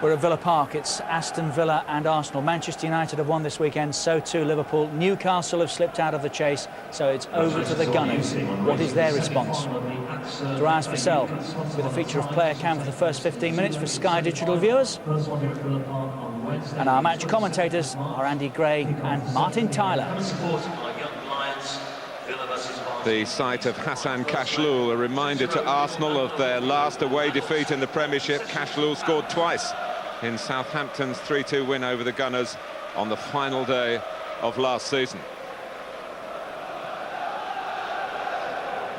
We're at Villa Park. It's Aston Villa and Arsenal. Manchester United have won this weekend, so too Liverpool. Newcastle have slipped out of the chase, so it's over to the Gunners. What is their response? Darius Vassell with a feature of player cam for the first 15 minutes for Sky Digital viewers. And our match commentators are Andy Gray and Martin Tyler. The sight of Hassan Kashloul, a reminder to Arsenal of their last away defeat in the Premiership. Kashloul scored twice in Southampton's 3-2 win over the Gunners on the final day of last season.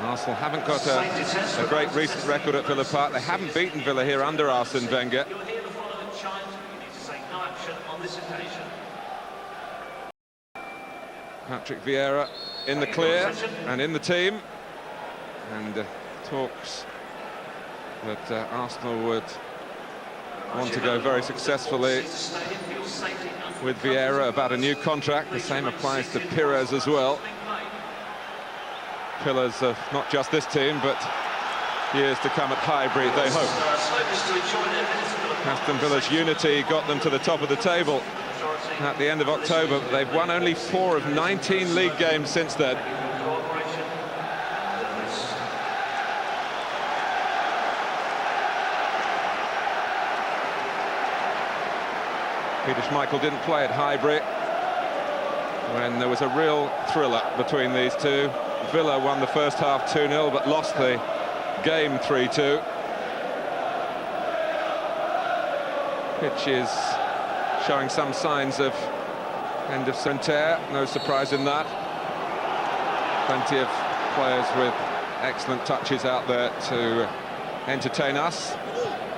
Arsenal haven't got a great recent record at Villa Park. They haven't beaten Villa here under Arsene Wenger. Patrick Vieira in the clear and in the team, and talks that Arsenal would want to go very successfully with Vieira about a new contract. The same applies to Perez as well. Pillars of not just this team, but years to come at Highbury, they hope. Aston Villa's unity got them to the top of the table at the end of October, but they've won only 4 of 19 league games since then. Peter Schmeichel didn't play at Highbury when there was a real thriller between these two. Villa won the first half 2-0, but lost the game 3-2. Pitch is showing some signs of end of tear. No surprise in that. Plenty of players with excellent touches out there to entertain us,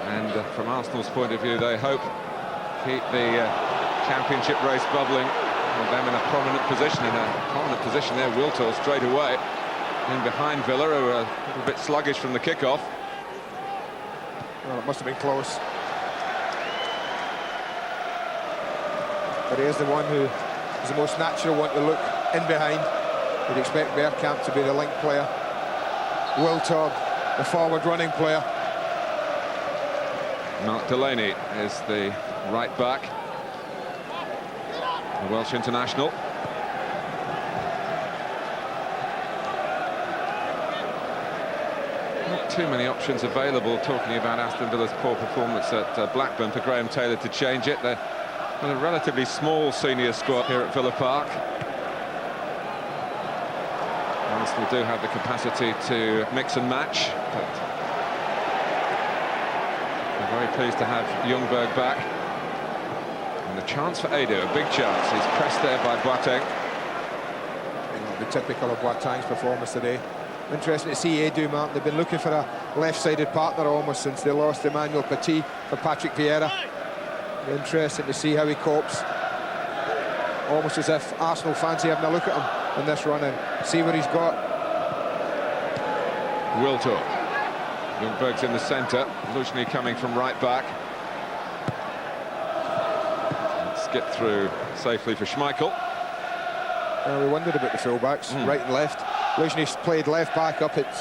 and from Arsenal's point of view, they hope keep the championship race bubbling with them in a prominent position. There, Wiltor straight away in behind Villa, who are a little bit sluggish from the kickoff. Well, it must have been close. But he is the one who is the most natural one to look in behind. You'd expect Bergkamp to be the link player. Wiltor, the forward running player. Mark Delaney is the right back, the Welsh international. Not too many options available, talking about Aston Villa's poor performance at Blackburn, for Graham Taylor to change it. They're a relatively small senior squad here at Villa Park. Arsenal do have the capacity to mix and match, but they're very pleased to have Ljungberg back. And a chance for Edu, a big chance. He's pressed there by Boateng. The typical of Boateng's performance today. Interesting to see Edu, Martin. They've been looking for a left-sided partner almost since they lost Emmanuel Petit for Patrick Vieira. Interesting to see how he copes. Almost as if Arsenal fancy having a look at him in this run and see what he's got. Wiltor. Ljungberg's in the centre. Luzhny coming from right back. Skip through safely for Schmeichel. We wondered about the full-backs, right and left. Luzhny's played left back up at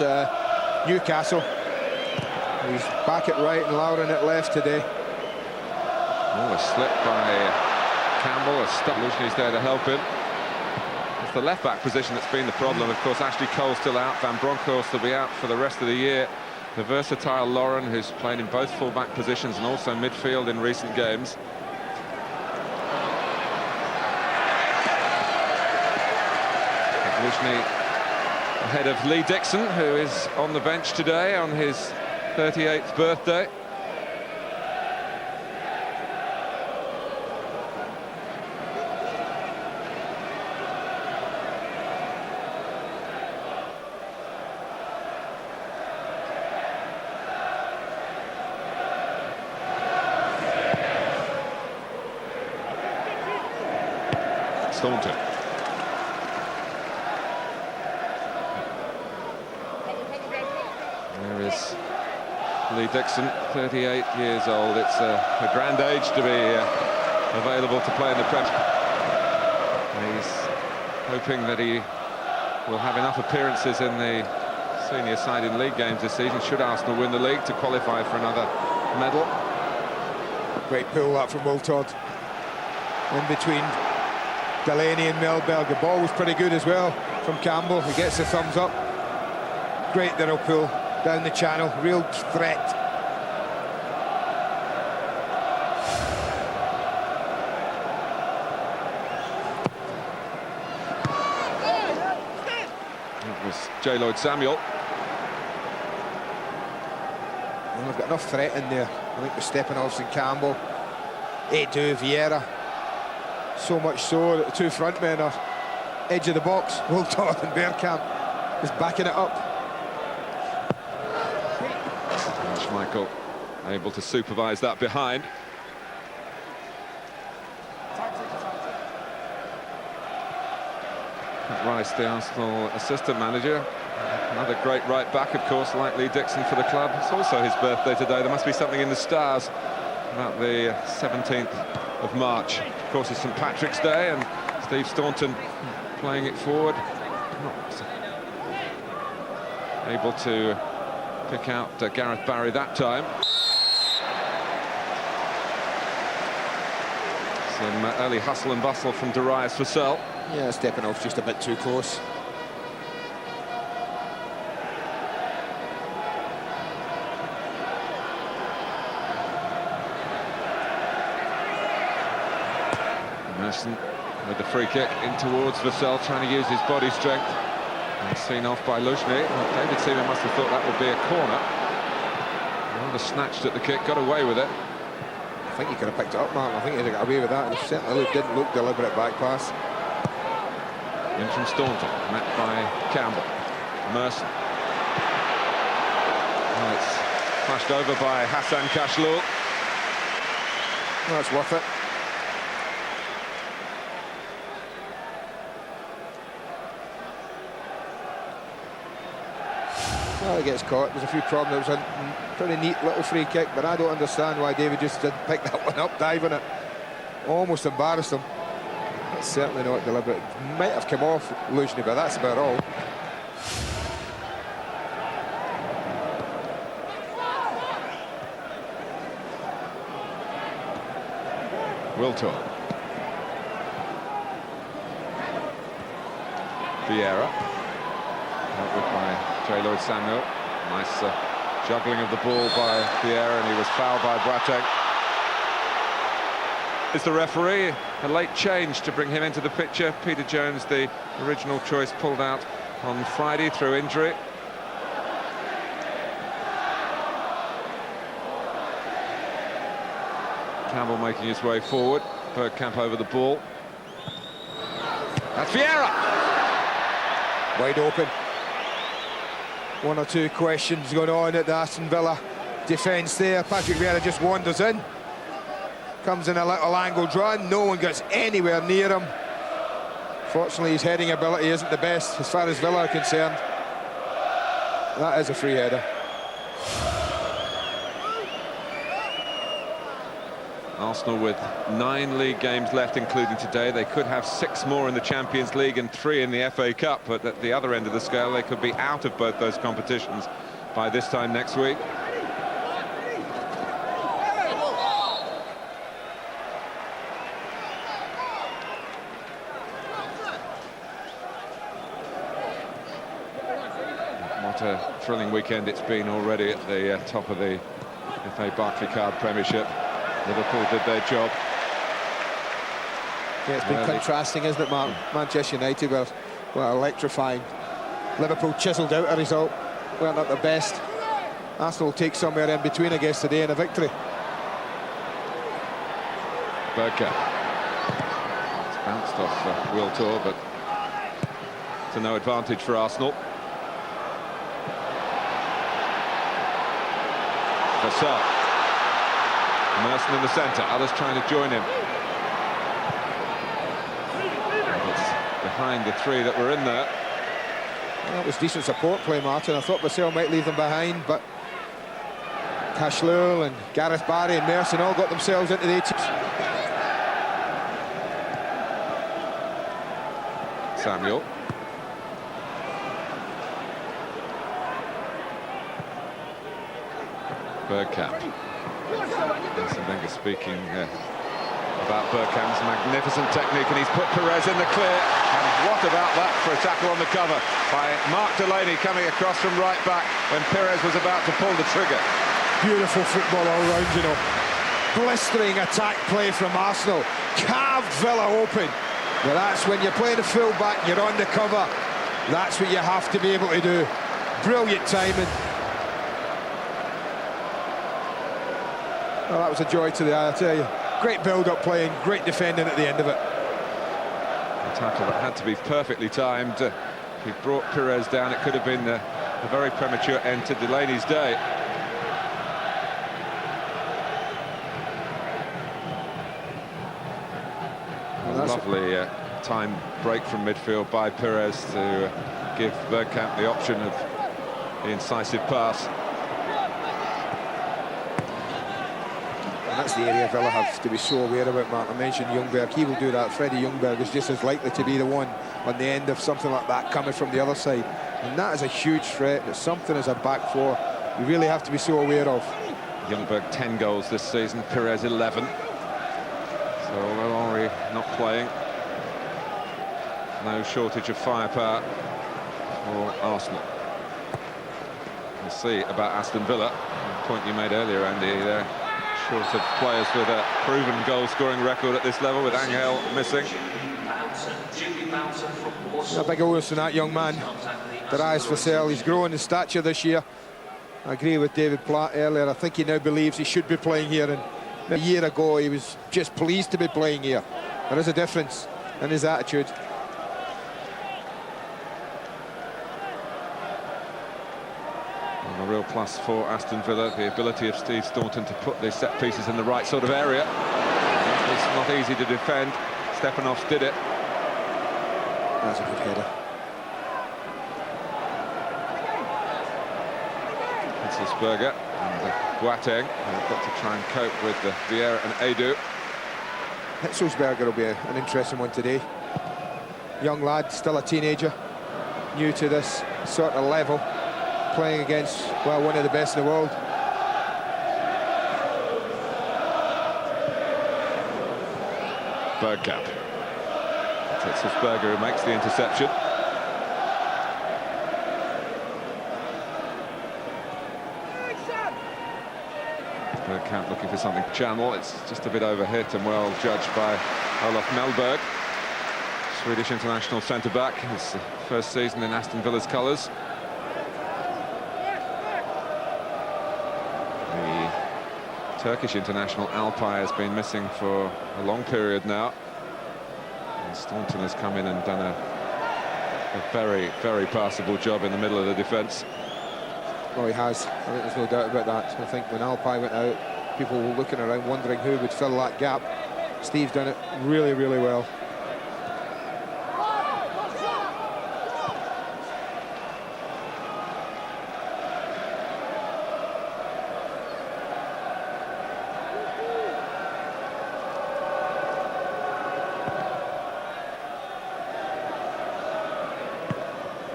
Newcastle. He's back at right and Lauren at left today. Oh, a slip by Campbell, a stop. Luzhny's there to help him. It's the left-back position that's been the problem. Of course, Ashley Cole's still out. Van Bronckhorst will be out for the rest of the year. The versatile Lauren, who's played in both full-back positions and also midfield in recent games. Luzhny ahead of Lee Dixon, who is on the bench today on his 38th birthday. Staunton. There is Lee Dixon, 38 years old. It's a grand age to be available to play in the Premier. He's hoping that he will have enough appearances in the senior side in league games this season, should Arsenal win the league, to qualify for another medal. Great pull that from Wiltord. In between Delaney and Melberg. The ball was pretty good as well from Campbell. He gets the thumbs up. Great little pull down the channel. Real threat. That was J. Lloyd Samuel. Well, they've got enough threat in there. I think with Stepanovs and Campbell. Edu, Vieira. So much so that the two front men are edge of the box. Wiltord and Bergkamp is backing it up. Schmeichel able to supervise that behind. Rice, the Arsenal assistant manager. Another great right back, of course, like Lee Dixon for the club. It's also his birthday today. There must be something in the stars about the 17th of March. Of course, it's St. Patrick's Day, and Steve Staunton playing it forward. Not able to pick out Gareth Barry that time. Some early hustle and bustle from Darius Vassell. Yeah, Stepanov's just a bit too close. Aston with the free kick in towards Vassell, trying to use his body strength. And seen off by Luzhny. Well, David Seaman must have thought that would be a corner. Rather snatched at the kick, got away with it. I think he could have picked it up, Martin. I think he'd have got away with that. It certainly didn't look deliberate back pass. In from Staunton, met by Campbell. Merson. Oh, it's flashed over by Hassan Kashlul. That's worth it. Well, he gets caught. There's a few problems. It was a pretty neat little free kick, but I don't understand why David just didn't pick that one up, diving it. Almost embarrassed him. That's certainly not deliberate. Might have come off Luzhny, but that's about all. Wiltord. Vieira. Dealt with by J. Lloyd Samuel. Nice juggling of the ball by Vieira, and he was fouled by Boateng. Is the referee. A late change to bring him into the picture. Peter Jones, the original choice, pulled out on Friday through injury. Campbell making his way forward. Bergkamp over the ball. That's Vieira! Wide open. One or two questions going on at the Aston Villa defence there. Patrick Vieira just wanders in. Comes in a little angled run. No one gets anywhere near him. Fortunately, his heading ability isn't the best as far as Villa are concerned. That is a free header. Arsenal with 9 league games left, including today. They could have 6 more in the Champions League and 3 in the FA Cup, but at the other end of the scale, they could be out of both those competitions by this time next week. What a thrilling weekend it's been already at the top of the FA Barclaycard Premiership. Liverpool did their job. Yeah, it's been contrasting, isn't it, Martin? Manchester United were electrifying. Liverpool chiselled out a result, weren't at their best. Arsenal will take somewhere in between, I guess, today in a victory. Bergkamp. It's bounced off Wiltord, but to no advantage for Arsenal. Vassell. Merson in the centre, others trying to join him. It's behind the 3 that were in there. Well, that was decent support play, Martin. I thought Vassell might leave them behind, but Kashlul and Gareth Barry and Merson all got themselves into the 80s. Samuel. Bergkamp. Arsene Wenger speaking about Bergkamp's magnificent technique, and he's put Perez in the clear. And what about that for a tackle on the cover by Mark Delaney, coming across from right back when Perez was about to pull the trigger. Beautiful football all round, you know. Blistering attack play from Arsenal. Carved Villa open. But that's when you're playing a full-back, you're on the cover. That's what you have to be able to do. Brilliant timing. Well, that was a joy to the eye, I tell you. Great build-up playing, great defending at the end of it. A tackle that had to be perfectly timed. If he brought Perez down, it could have been a very premature end to Delaney's day. Lovely time break from midfield by Perez to give Bergkamp the option of the incisive pass. And that's the area Villa have to be so aware about, Mark. I mentioned Ljungberg, he will do that. Freddie Ljungberg is just as likely to be the one on the end of something like that coming from the other side. And that is a huge threat. It's something as a back four you really have to be so aware of. Ljungberg 10 goals this season, Perez 11. So although Henry not playing, no shortage of firepower for Arsenal. We'll see about Aston Villa. The point you made earlier, Andy, they're short of players with a proven goal-scoring record at this level, with Angel missing. A big onus on that young man, Perez for sale. He's growing in stature this year. I agree with David Platt earlier. I think he now believes he should be playing here, and a year ago he was just pleased to be playing here. There is a difference in his attitude. And a real plus for Aston Villa, the ability of Steve Staunton to put the set pieces in the right sort of area. It's not easy to defend. Stepanovs did it. That's a good header. Hitzelsberger and Boateng have got to try and cope with Vieira and Edu. Hitzelsberger will be an interesting one today. Young lad, still a teenager, new to this sort of level, playing against, well, one of the best in the world. Bergkamp. Hitzelsberger who makes the interception. Bergkamp looking for something to channel. It's just a bit overhit and well judged by Olof Mellberg, Swedish international centre-back. His first season in Aston Villa's colours. The Turkish international Alpay has been missing for a long period now. And Staunton has come in and done a very, very passable job in the middle of the defence. Well, he has. I think there's no doubt about that. I think when Alpay went out, people were looking around wondering who would fill that gap. Steve's done it really, really well.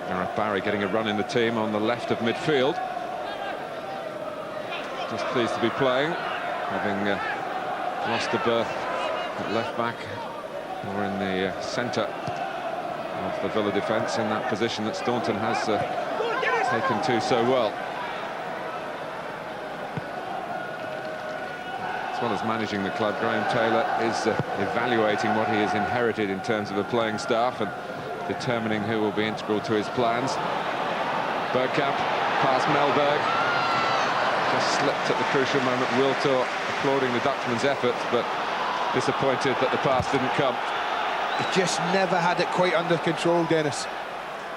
Gareth Barry getting a run in the team on the left of midfield. Just pleased to be playing, having lost a berth at left back or in the centre of the Villa defence, in that position that Staunton has taken to so well. As well as managing the club, Graham Taylor is evaluating what he has inherited in terms of the playing staff and determining who will be integral to his plans. Bergkamp past Mellberg. Just slipped at the crucial moment. Wiltor applauding the Dutchman's efforts, but disappointed that the pass didn't come. He just never had it quite under control, Dennis.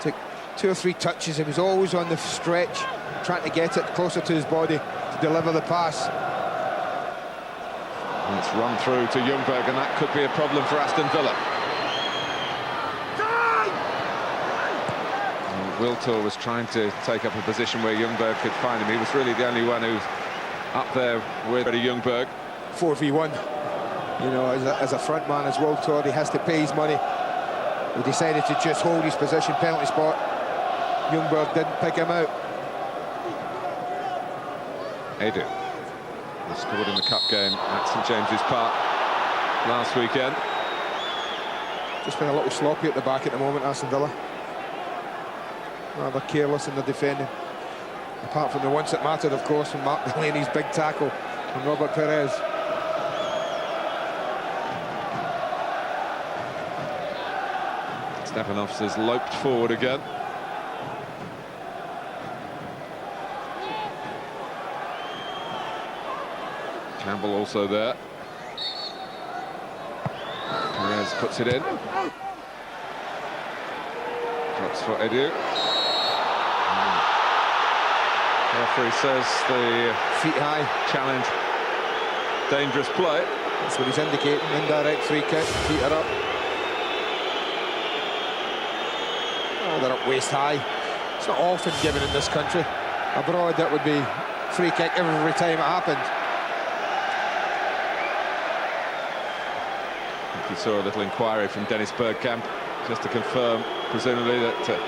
Took 2 or 3 touches. He was always on the stretch, trying to get it closer to his body to deliver the pass. And it's run through to Ljungberg, and that could be a problem for Aston Villa. Wiltor was trying to take up a position where Ljungberg could find him. He was really the only one who's up there with Ljungberg. 4v1. You know, as a front man, as Wiltor, he has to pay his money. He decided to just hold his position, penalty spot. Ljungberg didn't pick him out. Edu. He scored in the cup game at St James's Park last weekend. Just been a little sloppy at the back at the moment, Aston Villa. Rather careless in the defending. Apart from the ones that mattered, of course, from Mark Delaney's big tackle from Robert Perez. Stepanovs has loped forward again. Campbell also there. Perez puts it in. Drops for Edu. Referee says the feet high challenge, dangerous play. That's what he's indicating. Indirect free kick. Feet are up. Oh, they're up waist high. It's not often given in this country. Abroad, that would be free kick every time it happened. I think you saw a little inquiry from Dennis Bergkamp just to confirm, presumably, that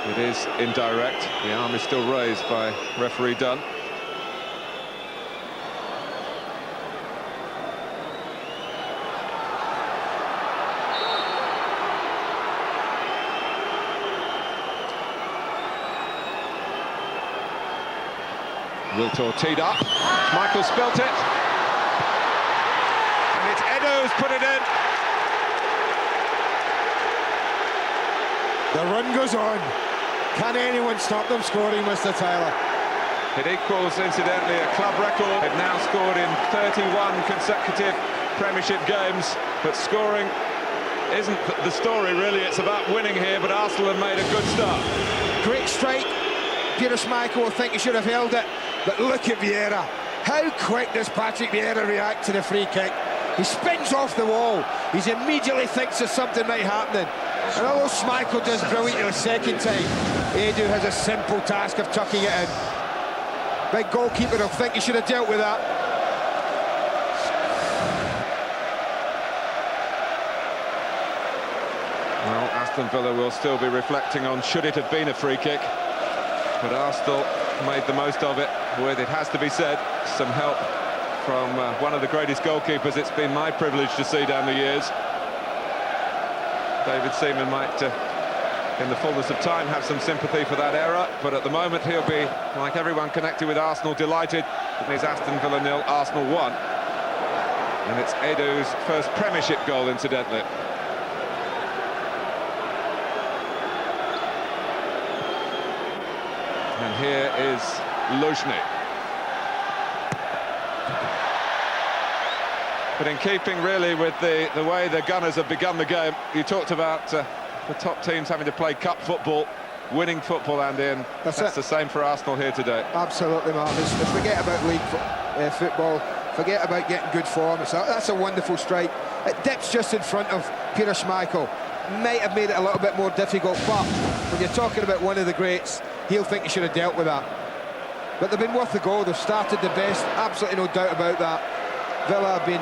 it is indirect. The arm is still raised by referee Dunn. Wiltor teed up. Michael spilt it. And it's Edo who's put it in. The run goes on. Can anyone stop them scoring, Mr. Tyler? It equals, incidentally, a club record. They've now scored in 31 consecutive Premiership games, but scoring isn't the story, really. It's about winning here, but Arsenal have made a good start. Great strike. Peter Schmeichel will think he should have held it, but look at Vieira. How quick does Patrick Vieira react to the free kick? He spins off the wall. He immediately thinks that something might happen. And although Schmeichel does brilliantly the second time, Edu has a simple task of tucking it in. Big goalkeeper will think he should have dealt with that. Well, Aston Villa will still be reflecting on should it have been a free kick. But Arsenal made the most of it with, it has to be said, some help from one of the greatest goalkeepers it's been my privilege to see down the years. David Seaman might, in the fullness of time, have some sympathy for that error, but at the moment he'll be, like everyone connected with Arsenal, delighted. It means Aston Villa 0, Arsenal 1. And it's Edu's first Premiership goal, incidentally. And here is Luzhny. But in keeping really with the way the Gunners have begun the game, you talked about the top teams having to play cup football, winning football, and that's the same for Arsenal here today. Absolutely, Marcus. Forget about league football, forget about getting good form. That's a wonderful strike. It dips just in front of Peter Schmeichel. Might have made it a little bit more difficult, but when you're talking about one of the greats, he'll think he should have dealt with that. But they've been worth the goal. They've started the best, absolutely no doubt about that. Villa have been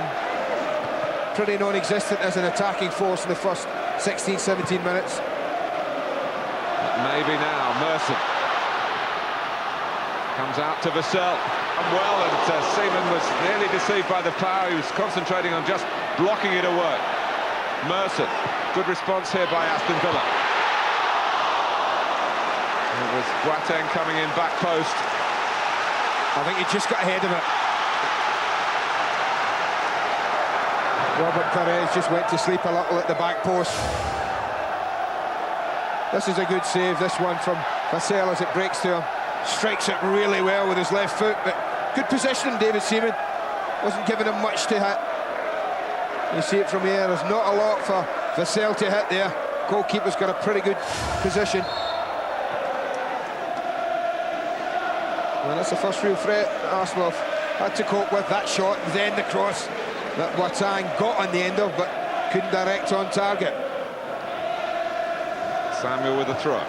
pretty non-existent as an attacking force in the first 16, 17 minutes. Maybe now, Merson comes out to Vassell. Well, and Seaman was nearly deceived by the power. He was concentrating on just blocking it away. Merson, good response here by Aston Villa. It was Boateng coming in back post. I think he just got ahead of it. Robert Perez just went to sleep a little at the back post. This is a good save, this one from Vassell as it breaks to him. Strikes it really well with his left foot, but good positioning, David Seaman. Wasn't giving him much to hit. You see it from here, there's not a lot for Vassell to hit there. Goalkeeper's got a pretty good position. And that's the first real threat that Arsenal had to cope with. That shot, then the cross that Boateng got on the end of, but couldn't direct on target. Samuel with a throw.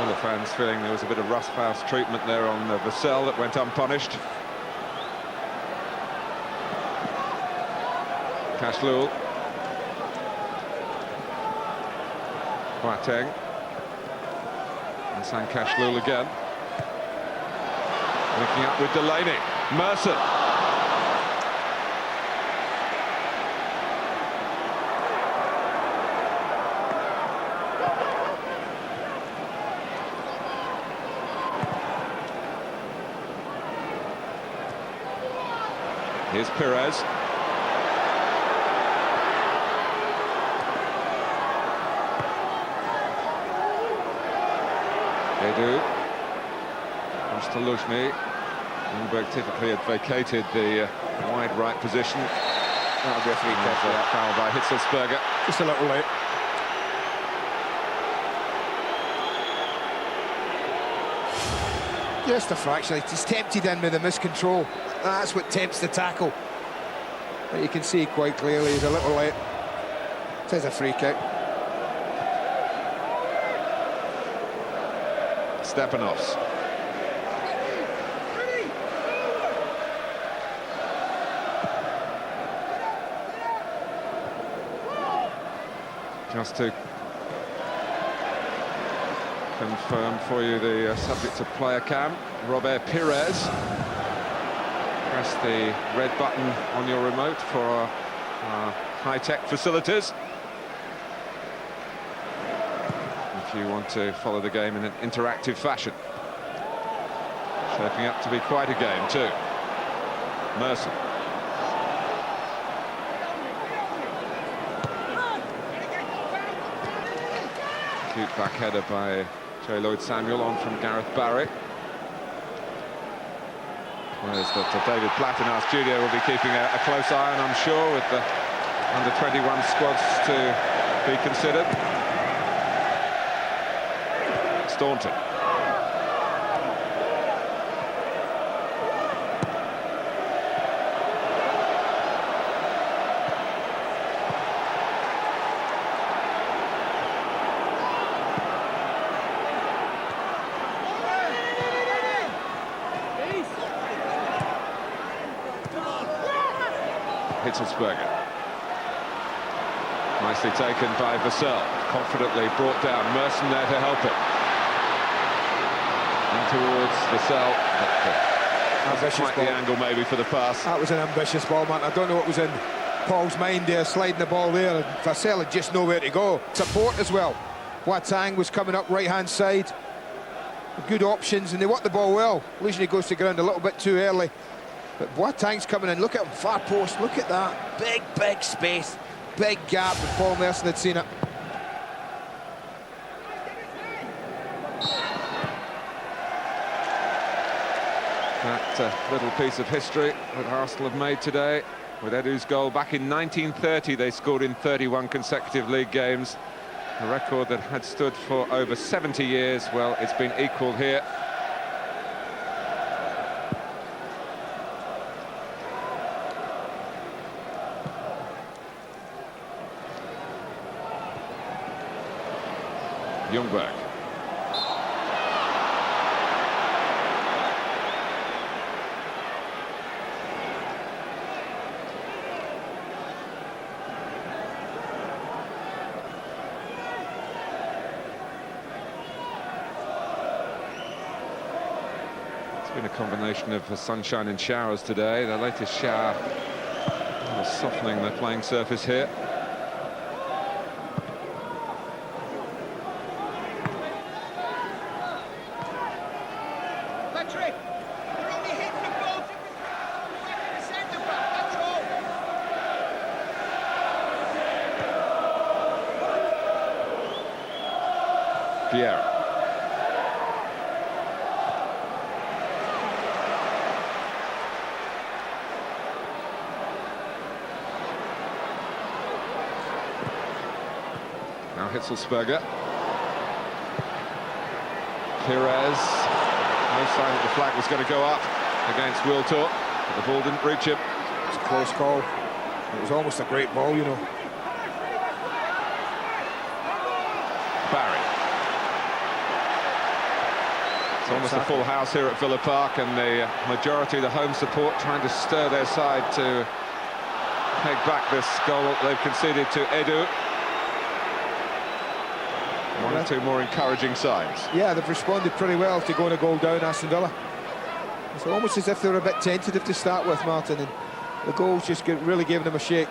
Well, the fans feeling there was a bit of roughhouse treatment there on Vassell that went unpunished. Kashlul. Boateng. Sankashlul again. Linking up with Delaney. Merson. Here's Perez. Edu. Comes to Luzhny. Lundberg typically had vacated the wide right position. That'll be a free kick. Foul by Hitzelsberger. Just a little late. Just a fraction. He's tempted in with the miscontrol. That's what tempts the tackle. But you can see quite clearly he's a little late. It is a free kick. Stepanovs. Just to confirm for you the subject of player cam, Robert Perez. Press the red button on your remote for our high-tech facilities. If you want to follow the game in an interactive fashion. Shaping up to be quite a game too. Merson. Cute back header by J. Lloyd-Samuel on from Gareth Barry. Whereas that David Platt in our studio will be keeping a close eye on, I'm sure, with the under-21 squads to be considered. Staunton. Hitzelsberger. Nicely taken by Vassell. Confidently brought down. Merson there to help it. In towards Vassell. Ambitious ball. The angle maybe for the pass. That was an ambitious ball, man. I don't know what was in Paul's mind there, sliding the ball there. And Vassell had just nowhere to go. Support as well. Boateng was coming up right-hand side. Good options, and they worked the ball well. Luzhny goes to ground a little bit too early. But Boateng's coming in. Look at him, far post. Look at that. Big space. Big gap, and Paul Merson had seen it. That little piece of history that Arsenal have made today with Edu's goal. Back in 1930, they scored in 31 consecutive league games. A record that had stood for over 70 years. Well, it's been equalled here. Ljungberg. It's been a combination of sunshine and showers today. The latest shower softening the playing surface here. Vieira. Now Hitzelsberger. Perez. No sign that the flag was going to go up against Wiltor. The ball didn't reach him. It's a close call. It was almost a great ball, you know. Barry. It's almost a full house here at Villa Park, and the majority of the home support trying to stir their side to peg back this goal they've conceded to Edu. One or two more encouraging signs. Yeah, they've responded pretty well to going a goal down, Aston Villa. It's almost as if they were a bit tentative to start with, Martin, and the goals just really gave them a shake.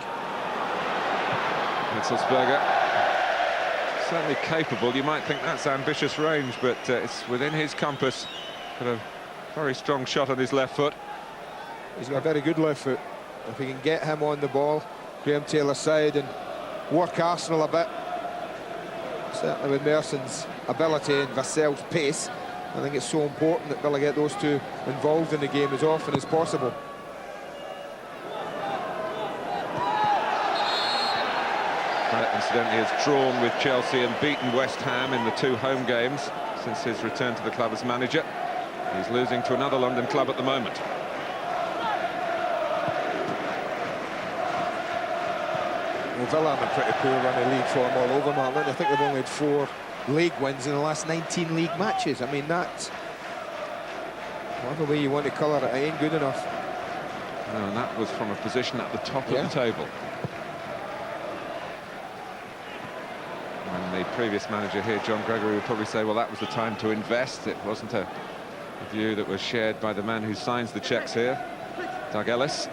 Hitzelsberger, certainly capable. You might think that's ambitious range, but it's within his compass. Got a very strong shot on his left foot. He's got a very good left foot. If he can get him on the ball, Graham Taylor's side, and work Arsenal a bit, certainly with Merson's ability and Vassell's pace, I think it's so important that Villa get those two involved in the game as often as possible. Barrett, incidentally, has drawn with Chelsea and beaten West Ham in the 2 home games since his return to the club as manager. He's losing to another London club at the moment. Well, Villa have a pretty poor run of league form all over, Martin. I think they've only had 4 league wins in the last 19 league matches. I mean, that's whatever way you want to colour it, it ain't good enough. No, and that was from a position at the top of the table. And the previous manager here, John Gregory, would probably say, well, that was the time to invest. It wasn't a view that was shared by the man who signs the cheques here, Doug Ellis.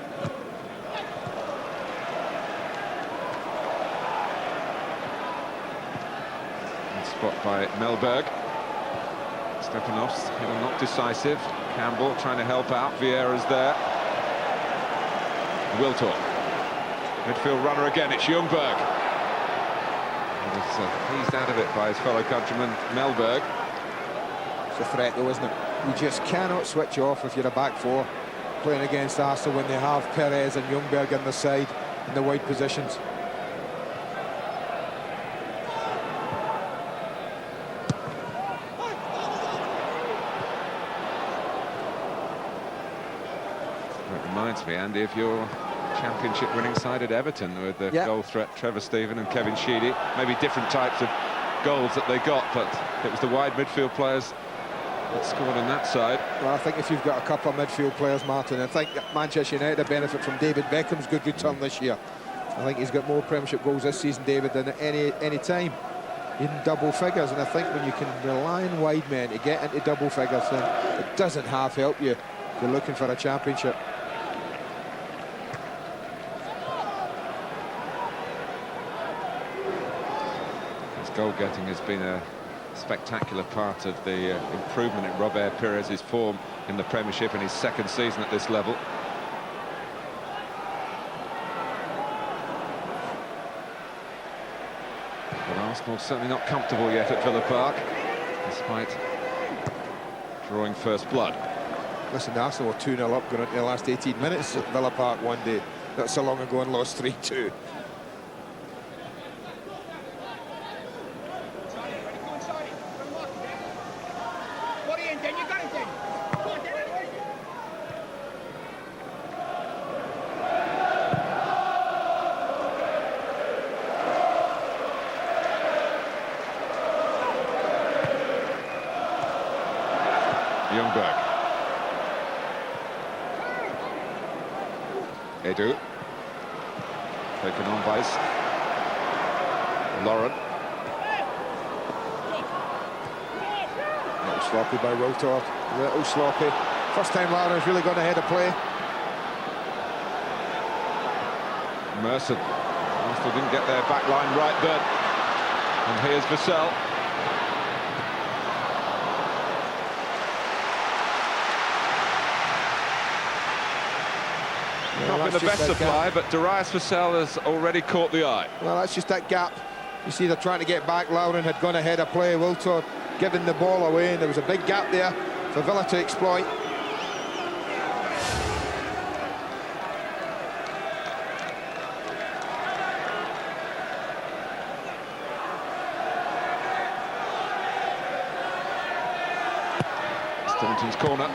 Spot by Melberg. Stepanov's not decisive. Campbell trying to help out. Vieira's there. Wiltor. Midfield runner again. It's Ljungberg. He's out of it by his fellow countryman Melberg. It's a threat though, isn't it? You just cannot switch off if you're a back 4 playing against Aston when they have Perez and Ljungberg on the side in the wide positions. Reminds me, Andy, of your championship-winning side at Everton with the goal threat Trevor Steven and Kevin Sheedy. Maybe different types of goals that they got, but it was the wide midfield players that scored on that side. Well, I think if you've got a couple of midfield players, Martin, I think Manchester United benefit from David Beckham's good return this year. I think he's got more Premiership goals this season, David, than at any time in double figures. And I think when you can rely on wide men to get into double figures, then it doesn't half help you if you're looking for a championship. Goal-getting has been a spectacular part of the improvement in Robert Perez's form in the Premiership in his 2nd season at this level. But Arsenal certainly not comfortable yet at Villa Park, despite drawing first blood. Listen, Arsenal were 2-0 up going into the last 18 minutes at Villa Park one day. Not so long ago and lost 3-2. Ljungberg. Edu. Taken on by Lauren. Little sloppy by Wiltor. Little sloppy. First time Lauren's really gone ahead of play. Merson. Arsenal didn't get their back line right then. And here's Vassell. Not been the best supply, but Darius Vassell has already caught the eye. Well, that's just that gap. You see they're trying to get back. Lauren had gone ahead of play. Wiltor giving the ball away, and there was a big gap there for Villa to exploit. Staunton's corner.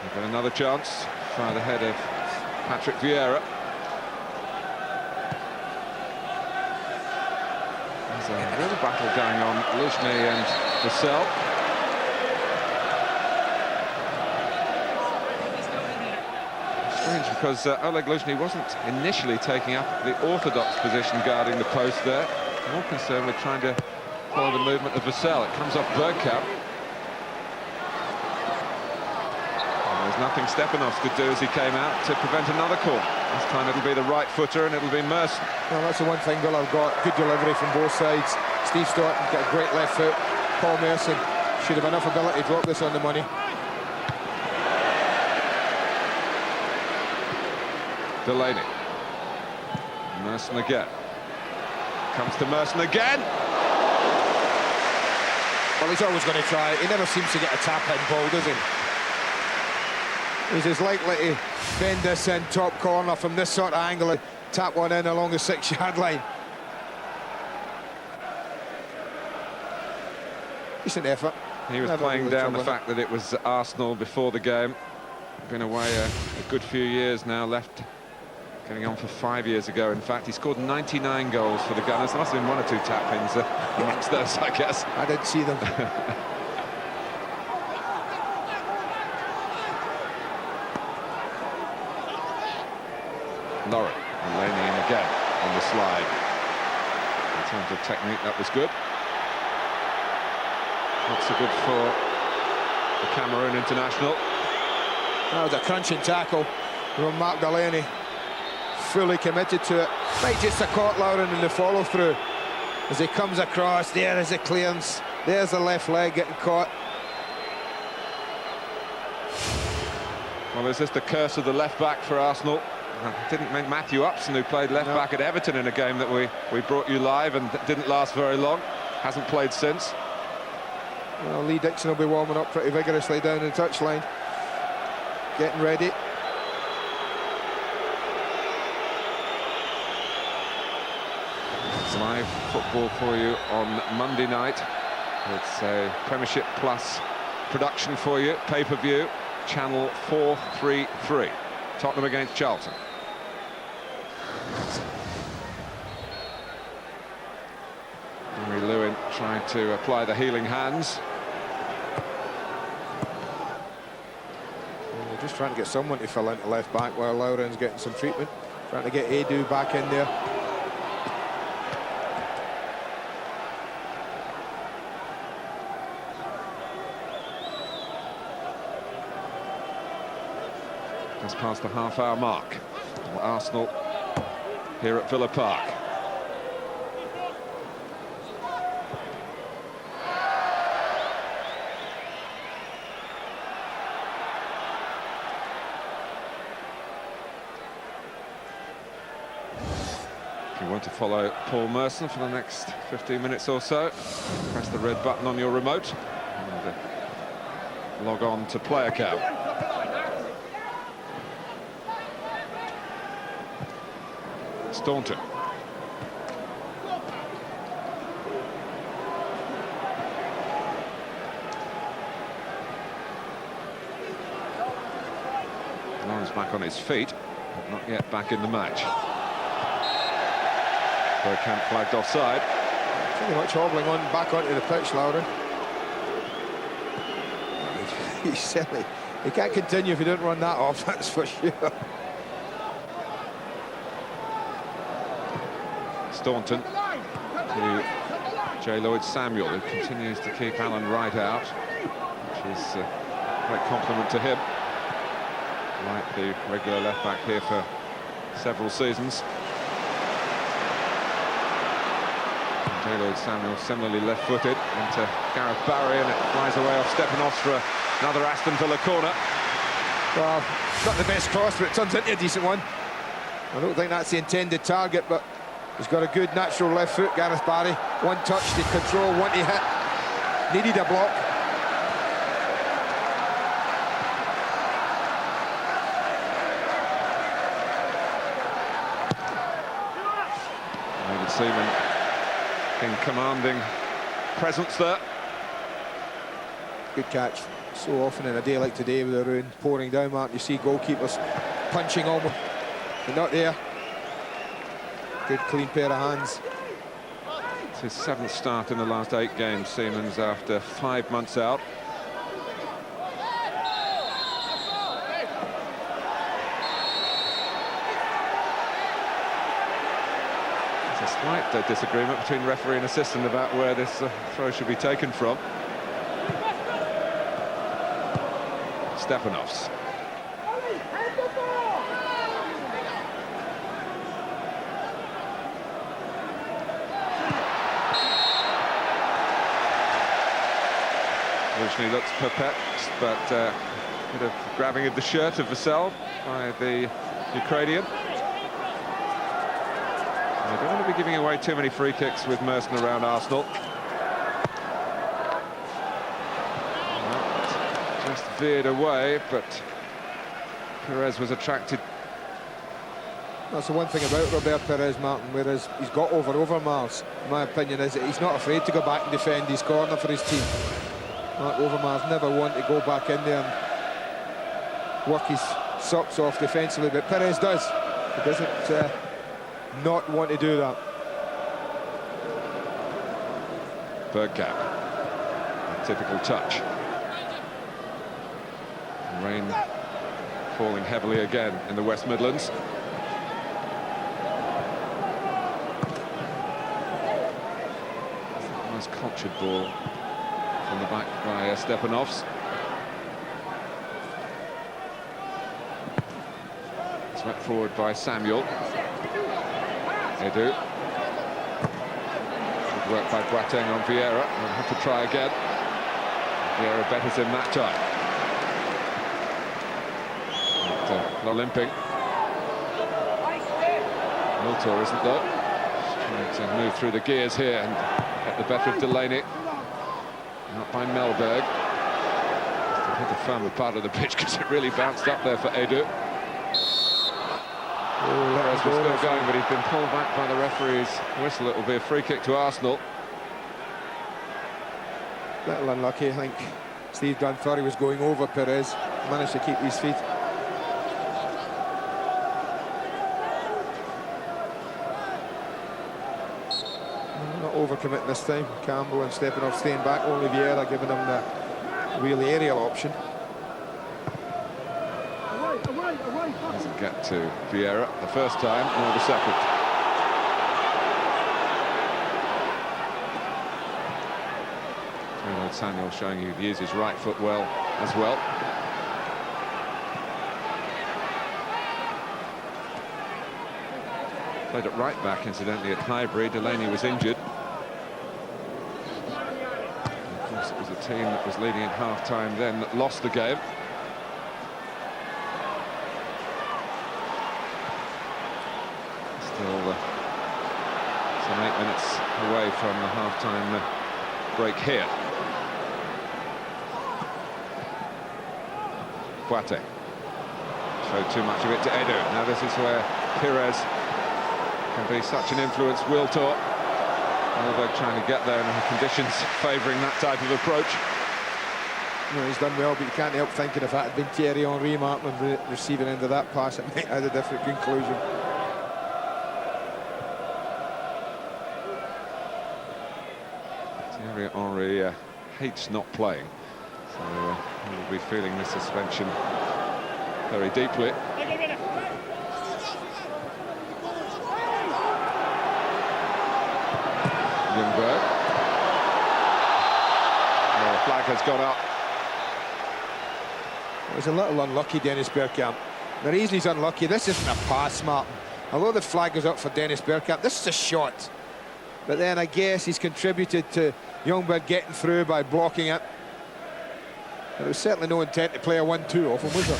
We've got another chance. Far ahead of Patrick Vieira. There's a real battle going on, Luzhny and Vassell. Strange, because Oleg Luzhny wasn't initially taking up the orthodox position guarding the post there. More concerned with trying to follow the movement of Vassell. It comes off Bergkamp. There's nothing Stepanovs could do as he came out to prevent another corner. This time it'll be the right footer and it'll be Merson. Well, that's the one thing Villa have got. Good delivery from both sides. Steve Staunton got a great left foot. Paul Merson should have enough ability to drop this on the money. Delaney. Merson again. Comes to Merson again. Well, he's always going to try it. He never seems to get a tap-in ball, does he? He's as likely to bend this in top corner from this sort of angle and tap one in along the 6-yard line. Decent effort. He was Never playing really down the troubling fact that it was Arsenal before the game. Been away a good few years now, left getting on for 5 years ago. In fact, he scored 99 goals for the Gunners. There must have been 1 or 2 tap-ins amongst those, I guess. I didn't see them. Lauren and Laney in again on the slide. In terms of technique, that was good. Not so good for the Cameroon international. That was a crunching tackle from Mark Delaney. Fully committed to it. Might just have caught Lauren in the follow-through. As he comes across, there is a clearance. There's the left leg getting caught. Well, is this the curse of the left-back for Arsenal? Didn't mean Matthew Upson, who played left-back at Everton in a game that we brought you live and didn't last very long. Hasn't played since. Well, Lee Dixon will be warming up pretty vigorously down the touchline. Getting ready. It's live football for you on Monday night. It's a Premiership Plus production for you, pay-per-view, channel 433. Tottenham against Charlton. Henry Lewin trying to apply the healing hands. They're just trying to get someone to fill into left back while Lauren's getting some treatment. Trying to get Edu back in there. Just past the half-hour mark. Arsenal here at Villa Park. If you want to follow Paul Merson for the next 15 minutes or so, press the red button on your remote and log on to Player Cam. Staunton. Lawrence back on his feet, but not yet back in the match. Bergkamp flagged offside. Pretty much hobbling on back onto the pitch, Lauren. He's silly. He can't continue if he didn't run that off, that's for sure. Staunton to J. Lloyd-Samuel, who continues to keep Alan Wright out, which is a great compliment to him. Like the regular left-back here for several seasons. J. Lloyd-Samuel similarly left-footed into Gareth Barry, and it flies away off Stepanovs for another Aston Villa corner. Well, not the best cross, but it turns into a decent one. I don't think that's the intended target, but he's got a good natural left foot, Gareth Barry. One touch to control, one to hit. Needed a block. David Seaman in commanding presence there. Good catch. So often in a day like today with the rain pouring down, Mark, you see goalkeepers punching almost. They're not there. Good clean pair of hands. It's his 7th start in the last 8 games, Seaman's, after 5 months out. There's a slight disagreement between referee and assistant about where this throw should be taken from. Stepanovs. Originally looks perplexed, but a bit of grabbing of the shirt of Vassell by the Ukrainian. They don't want to be giving away too many free kicks with Merson around Arsenal. Just veered away, but Perez was attracted. That's the one thing about Robert Perez, Martin, whereas he's got over miles, in my opinion, is that he's not afraid to go back and defend his corner for his team. Mark Overmars never want to go back in there and work his socks off defensively, but Perez does. He doesn't not want to do that. Bergkamp, a typical touch. Rain falling heavily again in the West Midlands. Nice cultured ball from the back by Stepanovs. Swept forward by Samuel. Edu. Good work by Boateng on Vieira. We'll have to try again. Vieira betters him that time. Not limping. Miltor isn't though. Just trying to move through the gears here and get the better of Delaney. Not by Melberg. Just hit the firmer part of the pitch because it really bounced up there for Edu. Perez was still going, but he's been pulled back by the referee's whistle. It will be a free kick to Arsenal. Little unlucky, I think. Steve Dunn thought he was going over Perez. Managed to keep his feet. Not overcommitting this time. Campbell and Stepanov staying back. Only Vieira giving them the really aerial option. Doesn't get to Vieira the first time, nor the second. Samuel showing you he uses his right foot well as well. Played at right back, incidentally, at Highbury. Delaney was injured. And of course, it was a team that was leading at half-time then that lost the game. Still some 8 minutes away from the half-time break here. Boateng showed too much of it to Edu. Now this is where Perez can be such an influence. Wiltor, Melberg trying to get there and the conditions favouring that type of approach. No, he's done well, but you can't help thinking if that had been Thierry Henry, Martin, on the receiving end of that pass, it might have had a different conclusion. Thierry Henry hates not playing, so he will be feeling the suspension very deeply. Ljungberg. Oh, the flag has gone up. It was a little unlucky, Dennis Bergkamp. The reason he's unlucky, this isn't a pass, Martin. Although the flag was up for Dennis Bergkamp, this is a shot. But then I guess he's contributed to Ljungberg getting through by blocking it. There was certainly no intent to play a 1-2 off him, was there?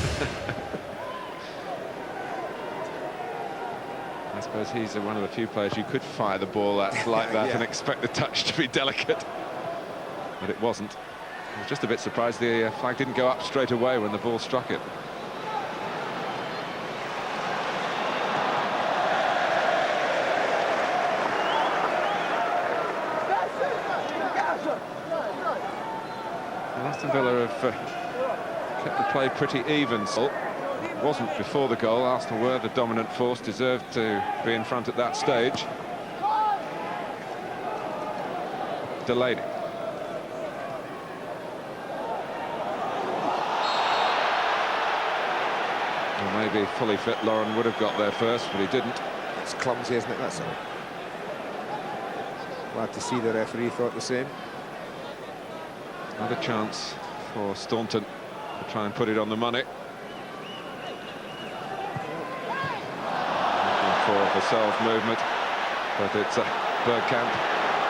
I suppose he's one of the few players you could fire the ball at like that and expect the touch to be delicate. But it wasn't. I was just a bit surprised the flag didn't go up straight away when the ball struck it. Aston Villa have kept the play pretty even. It wasn't before the goal. Arsenal were the dominant force, deserved to be in front at that stage. Delaney. Well, maybe fully fit Lauren would have got there first, but he didn't. It's clumsy, isn't it? That's all. Glad to see the referee thought the same. Another chance for Staunton to try and put it on the money. Looking for the self-movement, but it's Bergkamp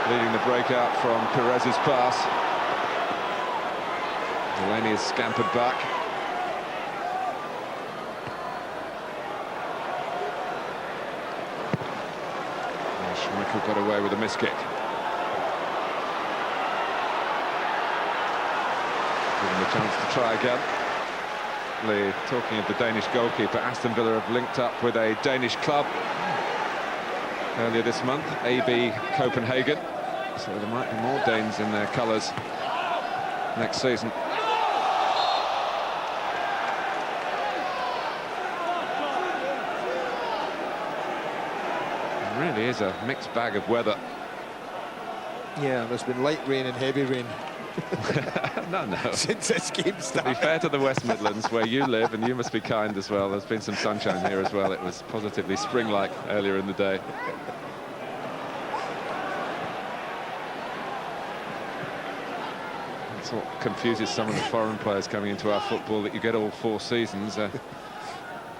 leading the breakout from Perez's pass. Delaney has scampered back. Schmeichel got away with a miss kick. Given the chance to try again. Talking of the Danish goalkeeper, Aston Villa have linked up with a Danish club earlier this month, AB Copenhagen. So there might be more Danes in their colours next season. It really is a mixed bag of weather. Yeah, there's been light rain and heavy rain. No. Since this game To started. be fair to the West Midlands, where you live, and you must be kind as well, there's been some sunshine here as well. It was positively spring-like earlier in the day. That's what confuses some of the foreign players coming into our football, that you get all 4 seasons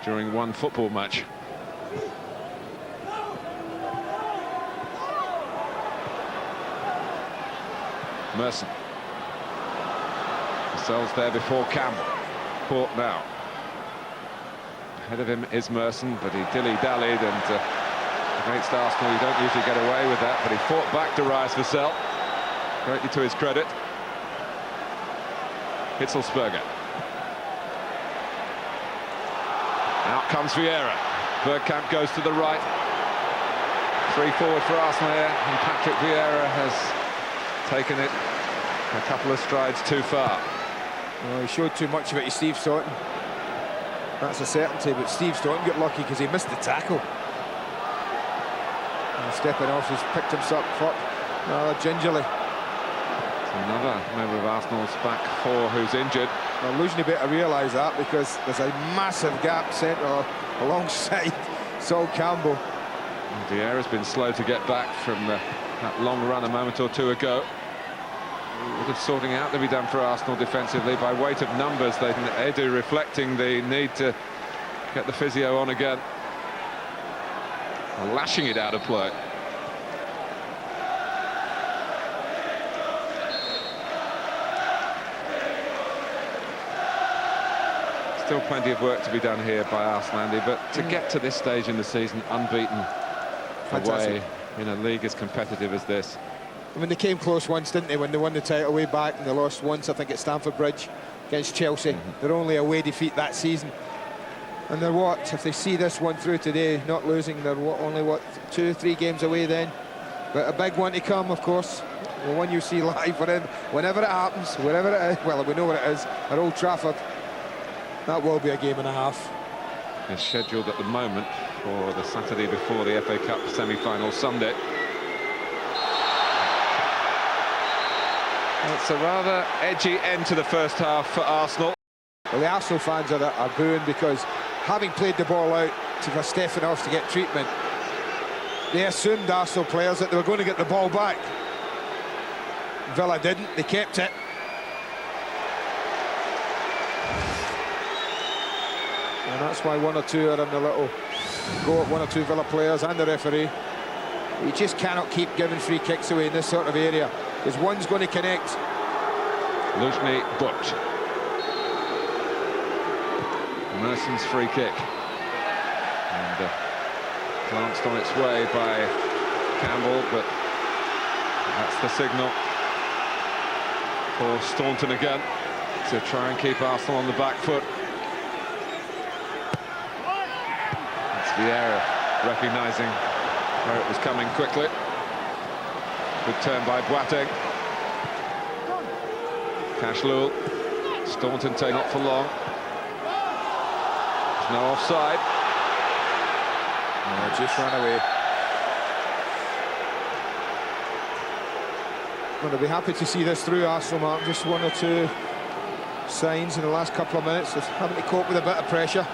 during one football match. Merson. Sells there before Campbell. Port now. Ahead of him is Merson, but he dilly-dallied, and against Arsenal you don't usually get away with that, but he fought back to Rise Vassell, greatly to his credit. Hitzelsberger. Out comes Vieira. Bergkamp goes to the right. 3 forward for Arsenal here, and Patrick Vieira has taken it a couple of strides too far. Oh, he showed too much of it to Steve Staunton. That's a certainty, but Steve Staunton got lucky because he missed the tackle. And stepping off, he's picked himself up gingerly. It's another member of Arsenal's back 4 who's injured. Well, Luzhny better realise that, because there's a massive gap centre alongside Sol Campbell. And Vieira's been slow to get back from that long run a moment or 2 ago. A bit of sorting out to be done for Arsenal defensively by weight of numbers. Edu reflecting the need to get the physio on again. And lashing it out of play. Still plenty of work to be done here by Arsenal, Andy, but to get to this stage in the season unbeaten away in a league as competitive as this. I mean, they came close once, didn't they, when they won the title way back, and they lost once, I think, at Stamford Bridge against Chelsea. Their only away defeat that season. And they're what, if they see this one through today, not losing, they're only 2-3 games away then. But a big one to come, of course. The one you see live, whenever it happens, wherever it is, well, we know what it is, at Old Trafford. That will be a game and a half. It's scheduled at the moment for the Saturday before the FA Cup semi-final Sunday. It's a rather edgy end to the first half for Arsenal. Well, the Arsenal fans are booing because, having played the ball out to Stefanos to get treatment, they assumed, Arsenal players, that they were going to get the ball back. Villa didn't, they kept it. And that's why 1 or 2 are in the little go at 1 or 2 Villa players and the referee. You just cannot keep giving free kicks away in this sort of area, because one's going to connect. Luzhny booked. Merson's free kick. And glanced on its way by Campbell, but that's the signal for Staunton again to try and keep Arsenal on the back foot. It's Vieira recognising where it was coming quickly. Good turn by Boateng. Cashlul. Staunton taking not for long. There's no offside. No, just ran away. Well, they'll be happy to see this through, Arsenal, Mark. Just 1 or 2 signs in the last couple of minutes of having to cope with a bit of pressure.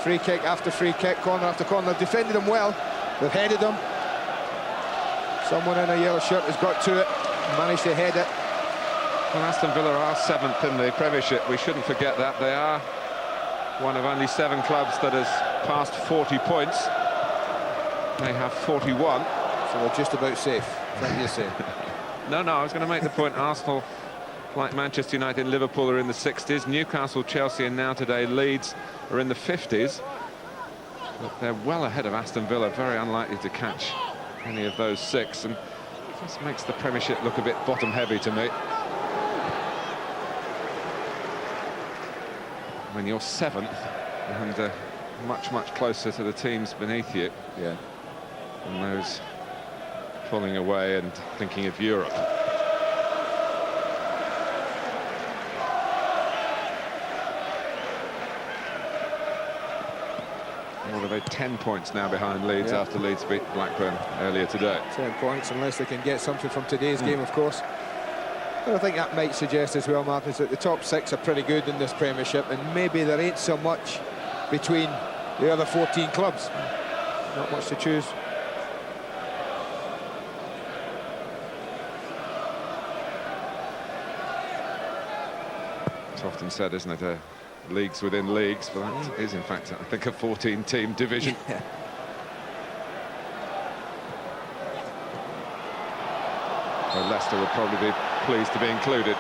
Free kick after free kick, corner after corner. They've defended them well. They've headed them. Someone in a yellow shirt has got to it and managed to head it. Well, Aston Villa are 7th in the Premiership. We shouldn't forget that. They are one of only 7 clubs that has passed 40 points. They have 41. So they're just about safe, is that what you're saying? No, I was going to make the point. Arsenal, like Manchester United and Liverpool, are in the 60s. Newcastle, Chelsea and now today Leeds are in the 50s. But they're well ahead of Aston Villa, very unlikely to catch any of those 6. And this makes the Premiership look a bit bottom-heavy to me. When you're 7th and much closer to the teams beneath you, yeah, and those pulling away and thinking of Europe. What are they, 10 points now behind Leeds after Leeds beat Blackburn earlier today. 10 points, unless they can get something from today's game, of course. But I think that might suggest as well, Martin, that the top 6 are pretty good in this Premiership, and maybe there ain't so much between the other 14 clubs. Not much to choose. It's often said, isn't it, leagues within leagues, but that is in fact, I think, a 14-team division. Yeah. So Leicester would probably be pleased to be included.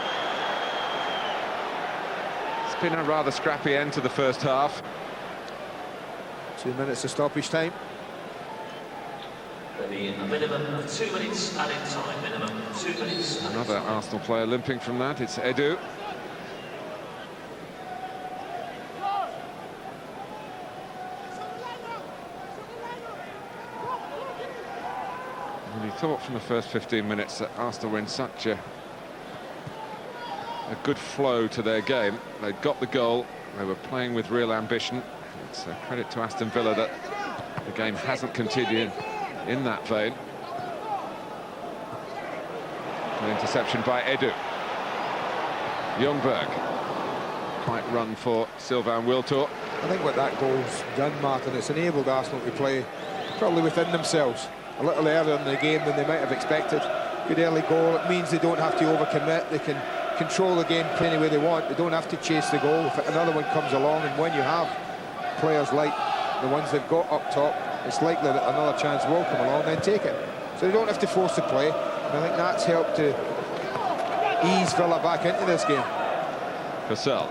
It's been a rather scrappy end to the first half. 2 minutes of stoppage time. There'll be a minimum of 2 minutes added time. Minimum 2 minutes. Another Arsenal player limping from that. It's Edu. We thought from the first 15 minutes that Arsenal were in such a good flow to their game. They'd got the goal, they were playing with real ambition. It's a credit to Aston Villa that the game hasn't continued in that vein. An interception by Edu. Ljungberg. Quite run for Sylvain Wiltord. I think what that goal's done, Martin, it's enabled Arsenal to play probably within themselves a little earlier in the game than they might have expected. Good early goal. It means they don't have to overcommit. They can control the game any way they want. They don't have to chase the goal if another one comes along. And when you have players like the ones they've got up top, it's likely that another chance will come along, then take it. So they don't have to force the play. And I think that's helped to ease Villa back into this game. Vassell.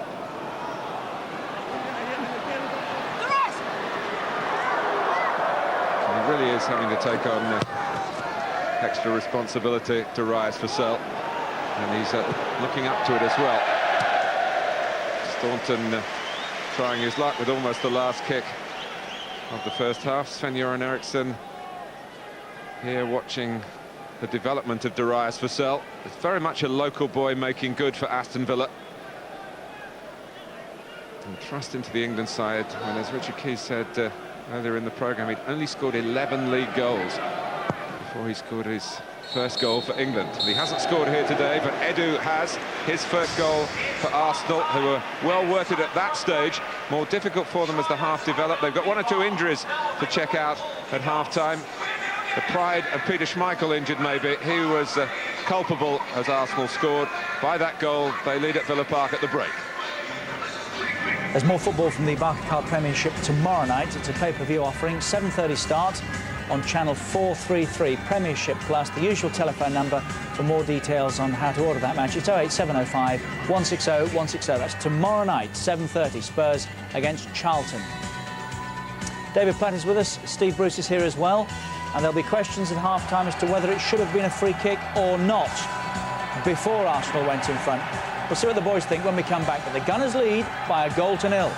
He really is having to take on extra responsibility to Rise Vassell, and he's looking up to it as well. Staunton trying his luck with almost the last kick of the first half. Sven-Göran Eriksson here watching the development of Darius Vassell. It's very much a local boy making good for Aston Villa. And thrust into the England side when, as Richard Keys said earlier in the programme, he'd only scored 11 league goals before he scored his first goal for England. He hasn't scored here today, but Edu has his first goal for Arsenal, who were well worth it at that stage. More difficult for them as the half developed. They've got 1 or 2 injuries to check out at half-time. The pride of Peter Schmeichel injured, maybe. He was culpable as Arsenal scored. By that goal, they lead at Villa Park at the break. There's more football from the Barclaycard Premiership tomorrow night. It's a pay-per-view offering, 7:30 start on channel 433, Premiership Plus. The usual telephone number for more details on how to order that match. It's 08705 160 160. That's tomorrow night, 7:30, Spurs against Charlton. David Platt is with us, Steve Bruce is here as well, and there'll be questions at half-time as to whether it should have been a free kick or not before Arsenal went in front. We'll see what the boys think when we come back, but the Gunners lead by 1-0.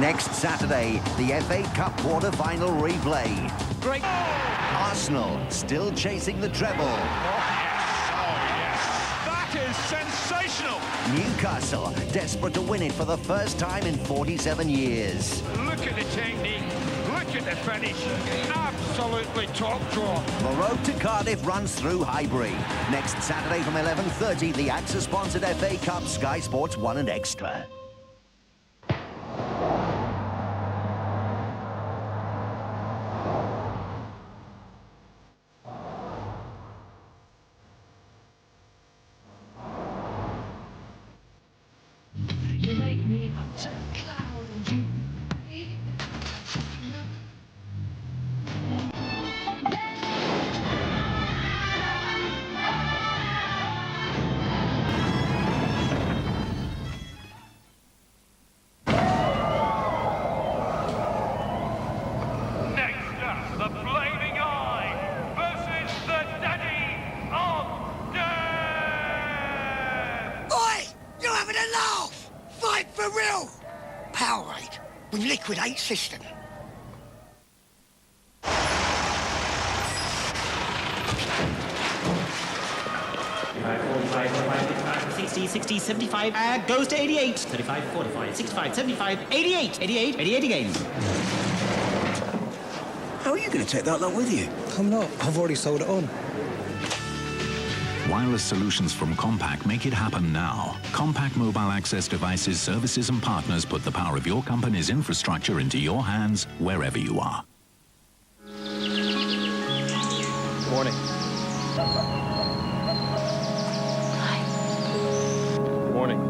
Next Saturday, the FA Cup quarter-final replay. Great. Arsenal still chasing the treble. That is sensational! Newcastle desperate to win it for the first time in 47 years. Look at the technique, look at the finish, absolutely top draw. The road to Cardiff runs through Highbury. Next Saturday from 11:30, the AXA-sponsored FA Cup, Sky Sports 1 and Extra. We liquidate system. 60, 60, 75, goes to 88. 35, 45, 65, 75, 88, 88, 88 again. How are you going to take that lot with you? I'm not. I've already sold it on. Wireless solutions from Compaq make it happen now. Compaq mobile access devices, services and partners put the power of your company's infrastructure into your hands wherever you are. Good morning. Good morning.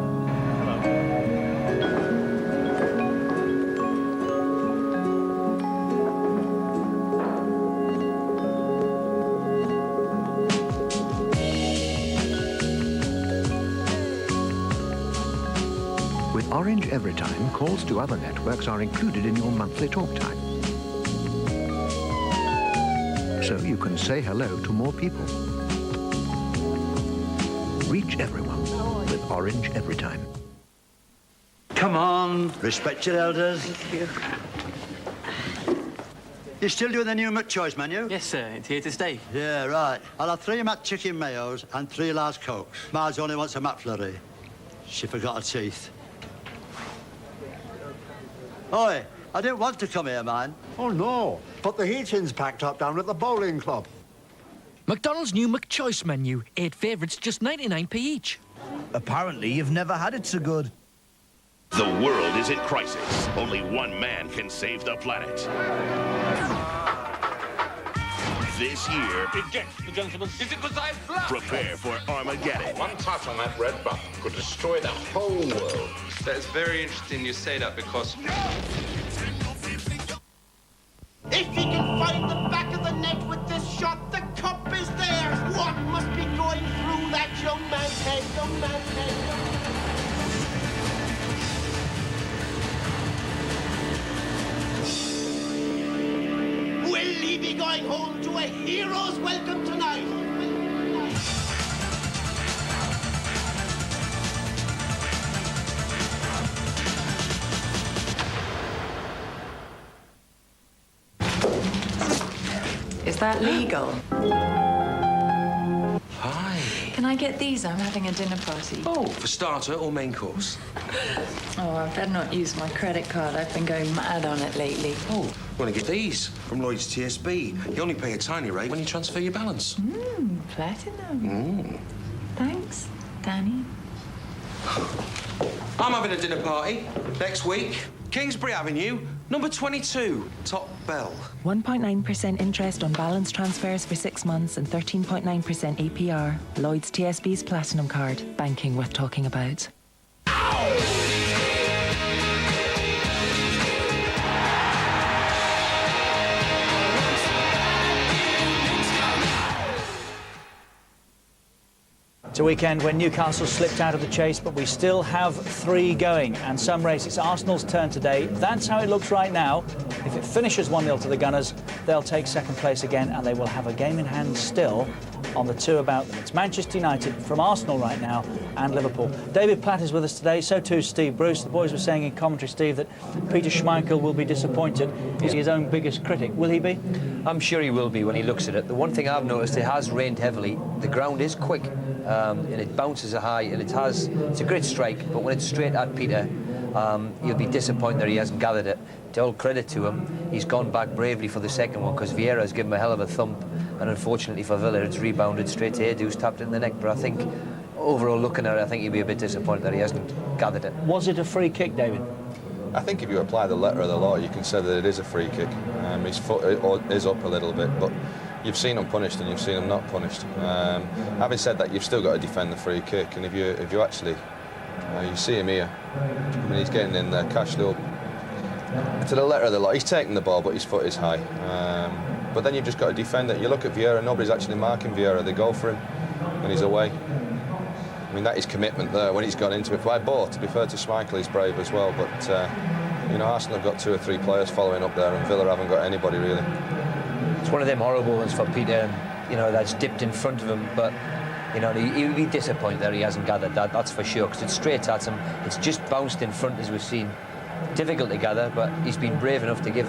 With Orange Every Time, calls to other networks are included in your monthly talk time. So you can say hello to more people. Reach everyone with Orange Every Time. Come on, respect your elders. Thank you. You're still doing the new McChoice menu? Yes, sir. It's here to stay. Yeah, right. I'll have 3 McChicken Mayos and 3 large Cokes. Marge only wants a McFlurry. She forgot her teeth. Oi, I didn't want to come here, man. Oh, no. But the heating's packed up down at the bowling club. McDonald's new McChoice menu. 8 favourites, just 99p each. Apparently, you've never had it so good. The world is in crisis. Only one man can save the planet. This year, Eject the gentleman. Is it because I fly? prepare for Armageddon. One touch on that red button could destroy the whole world. That's very interesting you say that because... If he can find the back of the net with this shot, the cup is theirs. What must be going through that young man's head, young man's head, Will he be going home to a hero's welcome tonight? Is that legal? Hi. Can I get these? I'm having a dinner party. Oh, for starter or main course? Oh, I better not use my credit card. I've been going mad on it lately. Oh, you want to get these from Lloyd's TSB? You only pay a tiny rate when you transfer your balance. Platinum. Thanks, Danny. I'm having a dinner party next week. Kingsbury Avenue, number 22, Top Bell. 1.9% interest on balance transfers for 6 months and 13.9% APR. Lloyd's TSB's Platinum Card. Banking worth talking about. It's a weekend when Newcastle slipped out of the chase, but we still have 3 going. And some race, it's Arsenal's turn today. That's how it looks right now. If it finishes 1-0 to the Gunners, they'll take second place again, and they will have a game in hand still on the 2 about them. It's Manchester United from Arsenal right now and Liverpool. David Platt is with us today, so too Steve Bruce. The boys were saying in commentary, Steve, that Peter Schmeichel will be disappointed. He's his own biggest critic. Will he be? I'm sure he will be when he looks at it. The one thing I've noticed, it has rained heavily. The ground is quick. And it bounces high, and it's a great strike, but when it's straight at Peter, you'll be disappointed that he hasn't gathered it. To all credit to him, he's gone back bravely for the second one, because Vieira's given him a hell of a thump, and unfortunately for Villa, it's rebounded straight to Edu's, tapped it in the neck. But I think, overall looking at it, I think he'll be a bit disappointed that he hasn't gathered it. Was it a free kick, David? I think if you apply the letter of the law, you can say that it is a free kick. His foot is up a little bit, but you've seen him punished and you've seen him not punished. Having said that, you've still got to defend the free kick, and if you actually, you see him here, I mean, he's getting in there, Cashley to the letter of the law. He's taking the ball, but his foot is high. But then you've just got to defend it. You look at Vieira, nobody's actually marking Vieira. They go for him when he's away. I mean, that is commitment there when he's got into it. By both, to be fair to Schmeichel, he's brave as well. But, you know, Arsenal have got 2 or 3 players following up there, and Villa haven't got anybody, really. It's one of them horrible ones for Peter, and, you know, that's dipped in front of him, but, you know, he'll be disappointed that he hasn't gathered that, that's for sure, because it's straight at him. It's just bounced in front, as we've seen. difficult to gather, but he's been brave enough to get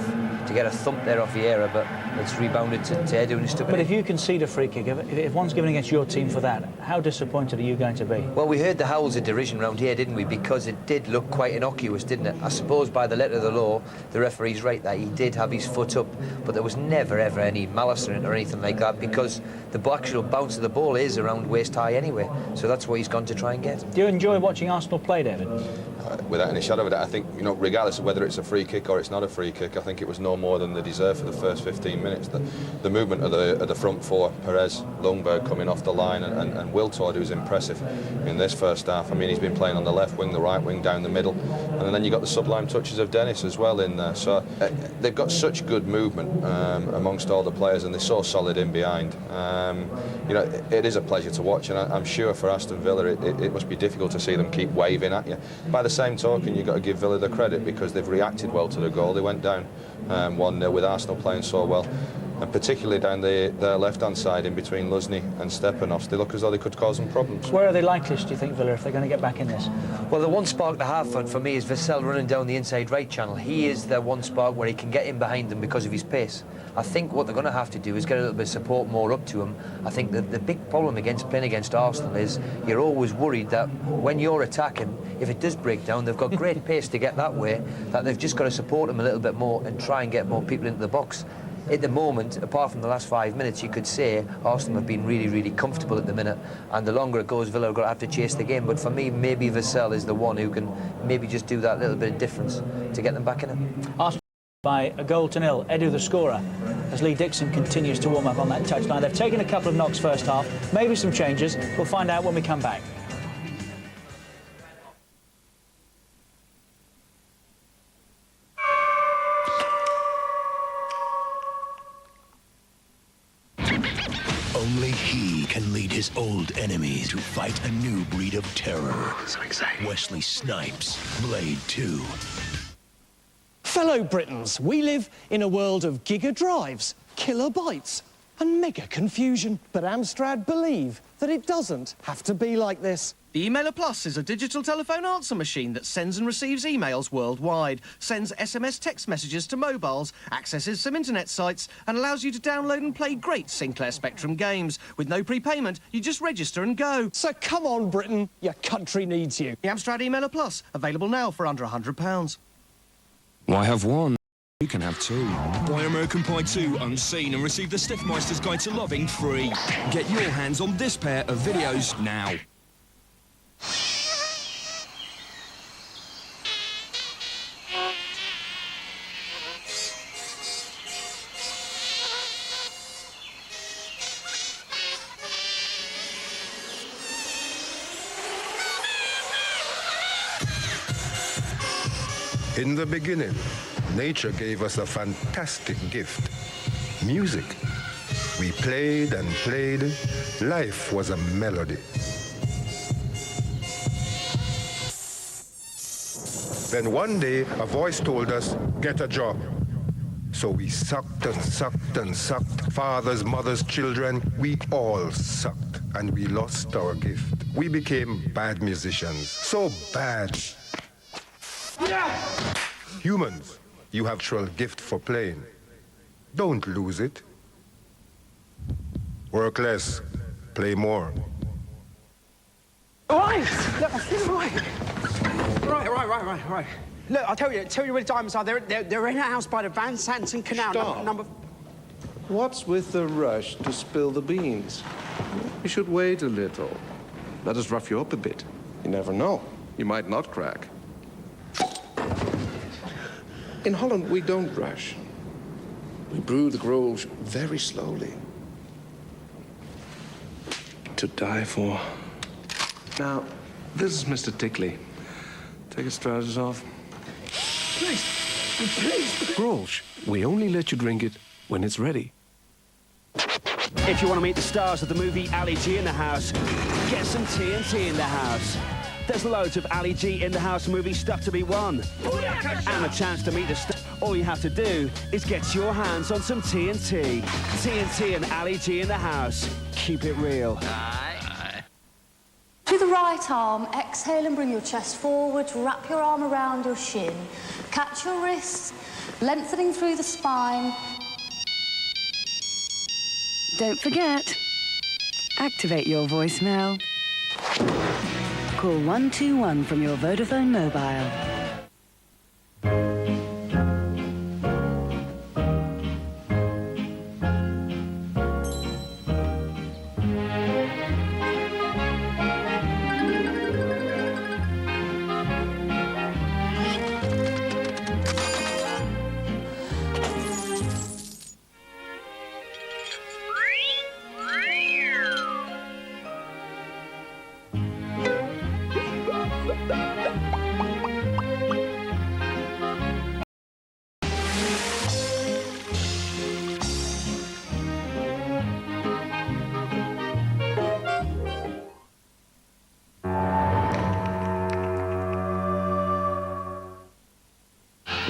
a thump there off Vieira, but it's rebounded to Edu and stuck it in. But if you concede a free kick, if one's given against your team for that, how disappointed are you going to be? Well, we heard the howls of derision round here, didn't we? Because it did look quite innocuous, didn't it? I suppose by the letter of the law, the referee's right that he did have his foot up, but there was never, ever any malice in it or anything like that, because the actual bounce of the ball is around waist high anyway, so that's what he's gone to try and get. Do you enjoy watching Arsenal play, David? Without any shadow of a doubt, I think, you know, regardless of whether it's a free kick or it's not a free kick, I think it was no more than they deserved for the first 15 minutes. The movement of the front four, Perez, Lundberg coming off the line, and Wiltord, who's impressive in this first half. I mean, he's been playing on the left wing, the right wing, down the middle, and then you've got the sublime touches of Dennis as well in there. So they've got such good movement amongst all the players, and they're so solid in behind. You know, it is a pleasure to watch, and I'm sure for Aston Villa it must be difficult to see them keep waving at you. By the same token, you've got to give Villa the credit because they've reacted well to the goal. They went down 1-0 with Arsenal playing so well, and particularly down their left-hand side in between Luzny and Stepanovs, they look as though they could cause them problems. Where are they likeliest, do you think, Villa, if they're going to get back in this? Well, the one spark to have for me is Vassell running down the inside right channel. He is the one spark where he can get in behind them because of his pace. I think what they're going to have to do is get a little bit of support more up to him. I think the big problem playing against Arsenal is you're always worried that when you're attacking, if it does break down, they've got great pace to get that way, that they've just got to support him a little bit more and try and get more people into the box. At the moment, apart from the last 5 minutes, you could say Arsenal have been really, really comfortable at the minute, and the longer it goes, Villa are going to have to chase the game. But for me, maybe Vassell is the one who can maybe just do that little bit of difference to get them back in it. Arsenal by a 1-0. Edu the scorer, as Lee Dixon continues to warm up on that touchline. They've taken a couple of knocks first half, maybe some changes. We'll find out when we come back. Only he can lead his old enemies to fight a new breed of terror. So exciting. Wesley Snipes, Blade 2. Fellow Britons, we live in a world of giga drives, kilobytes, and mega confusion. But Amstrad believe that it doesn't have to be like this. The Emailer Plus is a digital telephone answer machine that sends and receives emails worldwide, sends SMS text messages to mobiles, accesses some internet sites, and allows you to download and play great Sinclair Spectrum games. With no prepayment, you just register and go. So come on, Britain, your country needs you. The Amstrad Emailer Plus, available now for under £100. Why have one? You can have two. Buy American Pie 2 Unseen and receive the Stiffmeister's Guide to Loving free. Get your hands on this pair of videos now. In the beginning, nature gave us a fantastic gift, music. We played and played. Life was a melody. Then one day, a voice told us, get a job. So we sucked and sucked and sucked. Fathers, mothers, children, we all sucked. And we lost our gift. We became bad musicians. So bad. Humans, you have a natural gift for playing. Don't lose it. Work less, play more. Right, look, I've seen right. Look, I'll tell you where the diamonds are. They're in a house by the Van Santon Canal. Stop. Number... What's with the rush to spill the beans? You should wait a little. Let us rough you up a bit. You never know. You might not crack. In Holland, we don't rush. We brew the growls very slowly. To die for. Now, this is Mr. Tickley. Take his trousers off. Please. Grolsch, we only let you drink it when it's ready. If you want to meet the stars of the movie Ali G in the House, get some TNT in the house. There's loads of Ali G in the House movie stuff to be won. And a chance to meet the stars. All you have to do is get your hands on some TNT. TNT and Ali G in the House. Keep it real. To the your right arm, exhale and bring your chest forward, wrap your arm around your shin, catch your wrist, lengthening through the spine. Don't forget, activate your voicemail. Call 121 from your Vodafone mobile.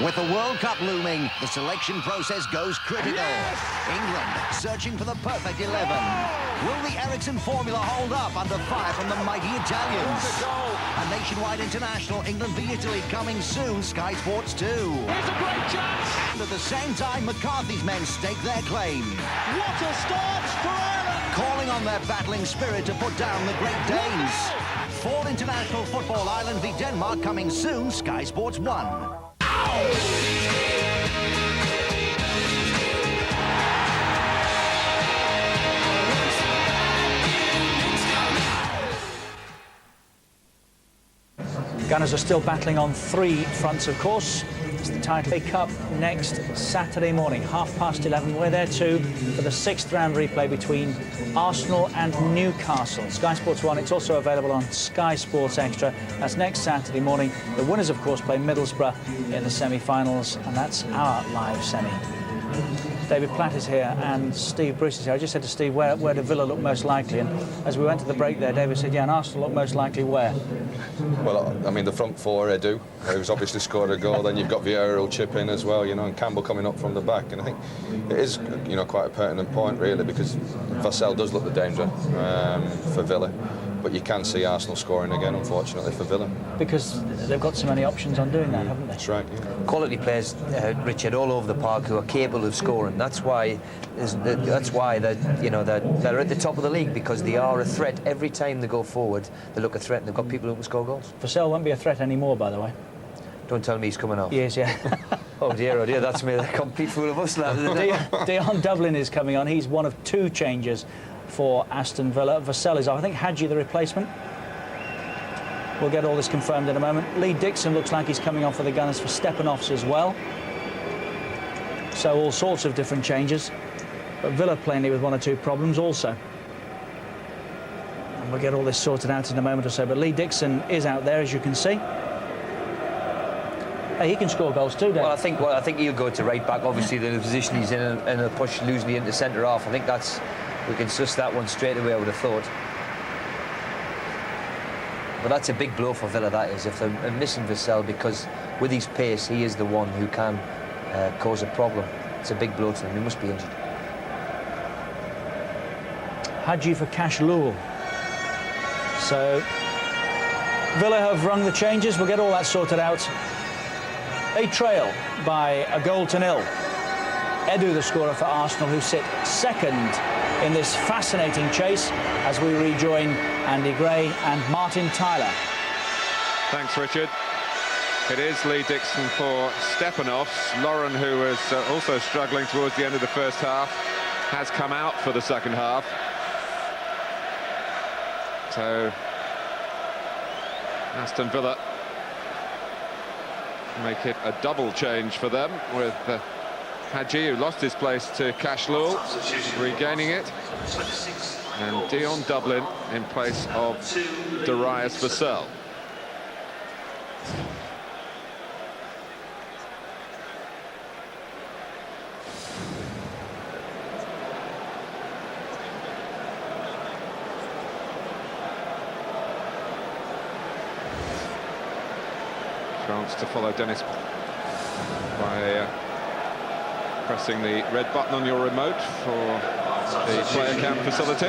With the World Cup looming, the selection process goes critical. Yes! England searching for the perfect 11. Will the Ericsson formula hold up under fire from the mighty Italians? A nationwide international, England v Italy, coming soon, Sky Sports 2. Here's a great chance! And at the same time, McCarthy's men stake their claim. What a start for Ireland! Calling on their battling spirit to put down the Great Danes. Fall International Football, Ireland v Denmark, coming soon, Sky Sports 1. Gunners are still battling on 3 fronts, of course. It's the Title Cup next Saturday morning, 11:30. We're there too for the 6th round replay between Arsenal and Newcastle. Sky Sports 1, it's also available on Sky Sports Extra. That's next Saturday morning. The winners, of course, play Middlesbrough in the semi-finals, and that's our live semi. David Platt is here and Steve Bruce is here. I just said to Steve, where do Villa look most likely? And as we went to the break there, David said, yeah, and Arsenal look most likely where? Well, I mean, the front four, Edu, who's obviously scored a goal. Then you've got Vieira who'll chip in as well, you know, and Campbell coming up from the back. And I think it is, you know, quite a pertinent point, really, because Vassell does look the danger for Villa. But you can see Arsenal scoring again, unfortunately, for Villa. Because they've got so many options on doing that, haven't they? That's right, yeah. Quality players, Richard, all over the park who are capable of scoring. That's why they're, you know, they're at the top of the league, because they are a threat. Every time they go forward, they look a threat, and they've got people who can score goals. Vassell won't be a threat anymore, by the way. Don't tell me he's coming off. He is, yeah. Oh dear, that's me, the complete fool of us, lad. Dion Dublin is coming on. He's one of 2 changes for Aston Villa. Vassell is, I think, Hadji the replacement. We'll get all this confirmed in a moment. Lee Dixon looks like he's coming on for the Gunners for Stepanovs as well. So all sorts of different changes. But Villa plainly with 1 or 2 problems also. And we'll get all this sorted out in a moment or so. But Lee Dixon is out there, as you can see. Hey, he can score goals too, Dave. Well, I think he'll go to right back. Obviously, the position he's in and a push loosely into centre half. I think we can suss that one straight away, I would have thought. But that's a big blow for Villa, that is, if they're missing Vassell, because with his pace, he is the one who can cause a problem. It's a big blow to them. He must be injured. Hadji for Cash Lul. So Villa have rung the changes. We'll get all that sorted out. They trail by a 1-0. Edu, the scorer for Arsenal, who sit 2nd in this fascinating chase as we rejoin Andy Gray and Martin Tyler. Thanks, Richard. It is Lee Dixon for Stepanovs. Lauren, who was also struggling towards the end of the first half, has come out for the second half. So Aston Villa make it a double change for them, with Hadji, who lost his place to Cash Lul, regaining it, and Dion Dublin in place of Darius Vassell. Chance to follow Dennis by pressing the red button on your remote for the player cam facility.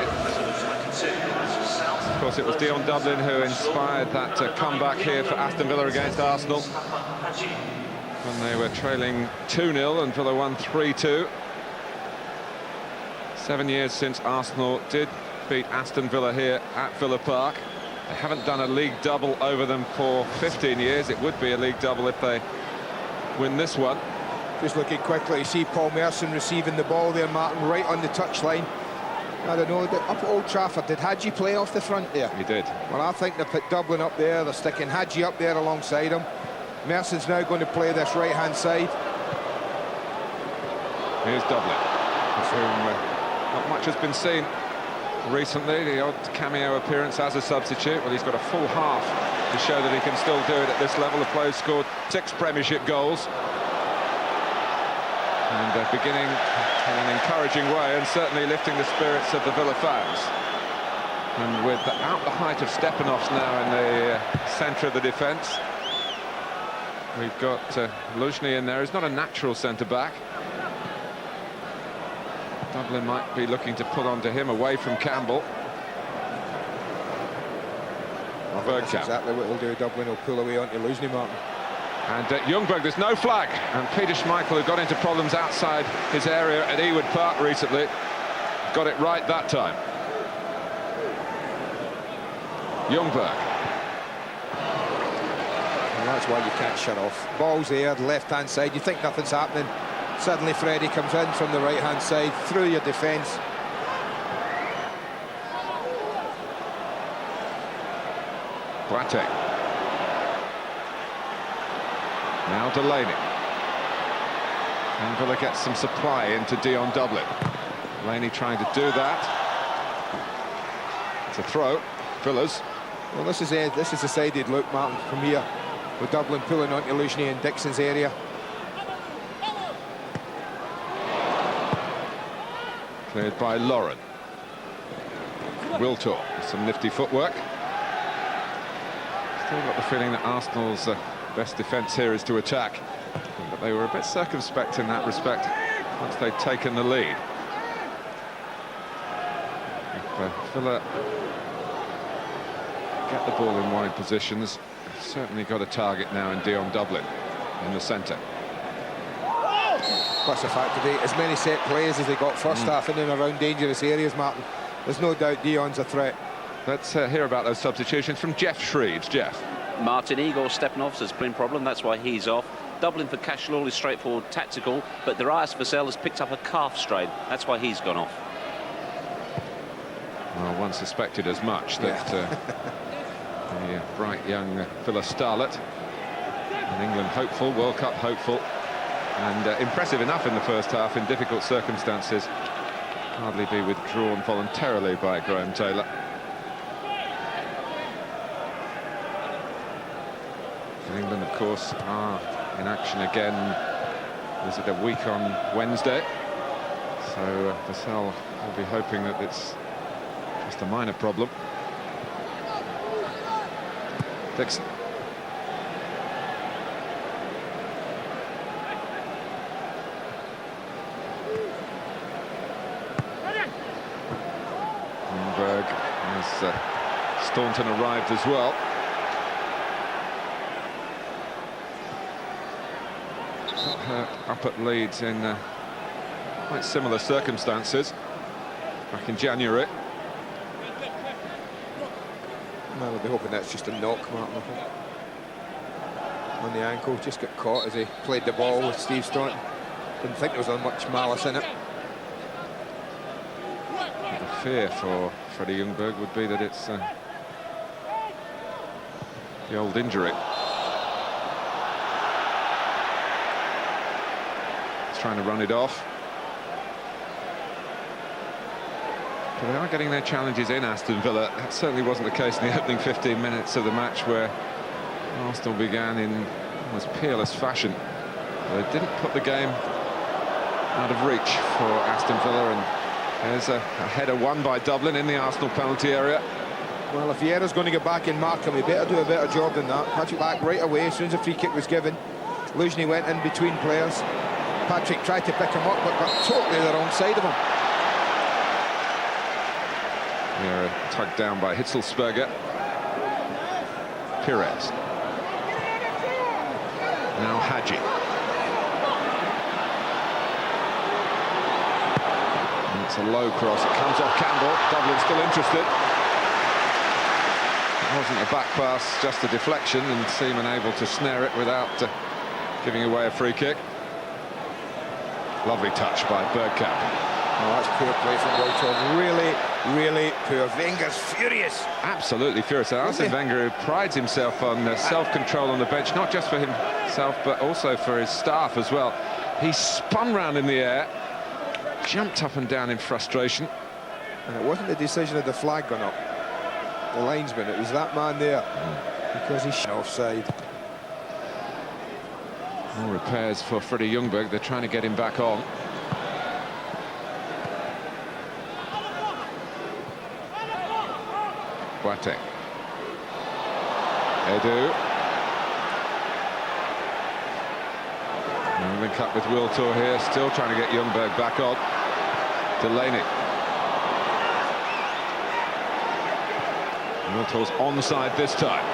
course, it was Dion Dublin who inspired that comeback here for Aston Villa against Arsenal when they were trailing 2-0 and Villa won 3-2. 7 years since Arsenal did beat Aston Villa here at Villa Park. They haven't done a league double over them for 15 years. It would be a league double if they win this one. Just looking quickly, you see Paul Merson receiving the ball there, Martin, right on the touchline. I don't know, up at Old Trafford, did Hadji play off the front there? He did. Well, I think they put Dublin up there, they're sticking Hadji up there alongside him. Merson's now going to play this right-hand side. Here's Dublin, of whom not much has been seen recently. The odd cameo appearance as a substitute. Well, he's got a full half to show that he can still do it at this level. The players scored 6 Premiership goals. And beginning in an encouraging way and certainly lifting the spirits of the Villa fans. And without the height of Stepanovs now in the centre of the defence, we've got Luzhny in there. He's not a natural centre-back. Dublin might be looking to pull onto him away from Campbell. That's exactly what he'll do. Dublin will pull away onto Luzhny, Martin. And Ljungberg, there's no flag. And Peter Schmeichel, who got into problems outside his area at Ewood Park recently, got it right that time. Ljungberg. And that's why you can't shut off. Ball's there, the left-hand side. You think nothing's happening. Suddenly Freddie comes in from the right-hand side, through your defence. Boateng. Now Delaney. And Villa gets some supply into Dion Dublin. Delaney trying to do that. It's a throw. Villa's. Well, this is the side they'd look, Martin, from here, with Dublin pulling onto Luzhny in Dixon's area. Cleared by Lauren. Wiltor with some nifty footwork. Still got the feeling that Arsenal's best defence here is to attack, but they were a bit circumspect in that respect once they'd taken the lead. If Villa get the ball in wide positions, they've certainly got a target now in Dion Dublin in the centre. Plus the fact today, as many set plays as they got first half in and around dangerous areas, Martin. There's no doubt Dion's a threat. Let's hear about those substitutions from Jeff Shreves. Jeff. Martin, Igor Stepanovs has been a problem, that's why he's off. Dublin for Cashlall is straightforward tactical, but Darius Vassell has picked up a calf strain, that's why he's gone off. Well, one suspected as much that the bright young Villa starlet, and England hopeful, World Cup hopeful, and impressive enough in the first half in difficult circumstances, hardly be withdrawn voluntarily by Graham Taylor. And England, of course, are in action again. Is it a week on Wednesday? So Vassell will be hoping that it's just a minor problem. Dixon. Ljungberg, as Staunton arrived as well. Got her up at Leeds in quite similar circumstances back in January. Well, we'll be hoping that's just a knock, Martin, on the ankle. Just got caught as he played the ball with Steve Staunton. Didn't think there was much malice in it. The fear for Freddie Ljungberg would be that it's the old injury. He's trying to run it off. But they are getting their challenges in, Aston Villa. That certainly wasn't the case in the opening 15 minutes of the match, where Arsenal began in almost peerless fashion. They didn't put the game out of reach for Aston Villa, and there's a header won by Dublin in the Arsenal penalty area. Well, if Vieira's going to get back and mark him, he better do a better job than that. Patrick back right away as soon as the free kick was given. Luzhny went in between players. Patrick tried to pick him up, but got totally the wrong side of him. Vieira tugged down by Hitzelsberger. Perez. Now Hadji. And it's a low cross. It comes off Campbell. Dublin still interested. It wasn't a back pass, just a deflection, and Seaman able to snare it without giving away a free kick. Lovely touch by Bergkamp. Oh, that's poor play from Wilton. Really, really poor. Wenger's furious. Absolutely furious. Arsene Wenger, who prides himself on self-control on the bench, not just for himself, but also for his staff as well. He spun round in the air, jumped up and down in frustration. And it wasn't the decision of the flag gone up. The linesman, it was that man there. Because he's offside. More repairs for Freddie Ljungberg. They're trying to get him back on. Boateng. Edu. And link up with Wiltor here, still trying to get Ljungberg back on. Delaney. Wiltor's onside this time.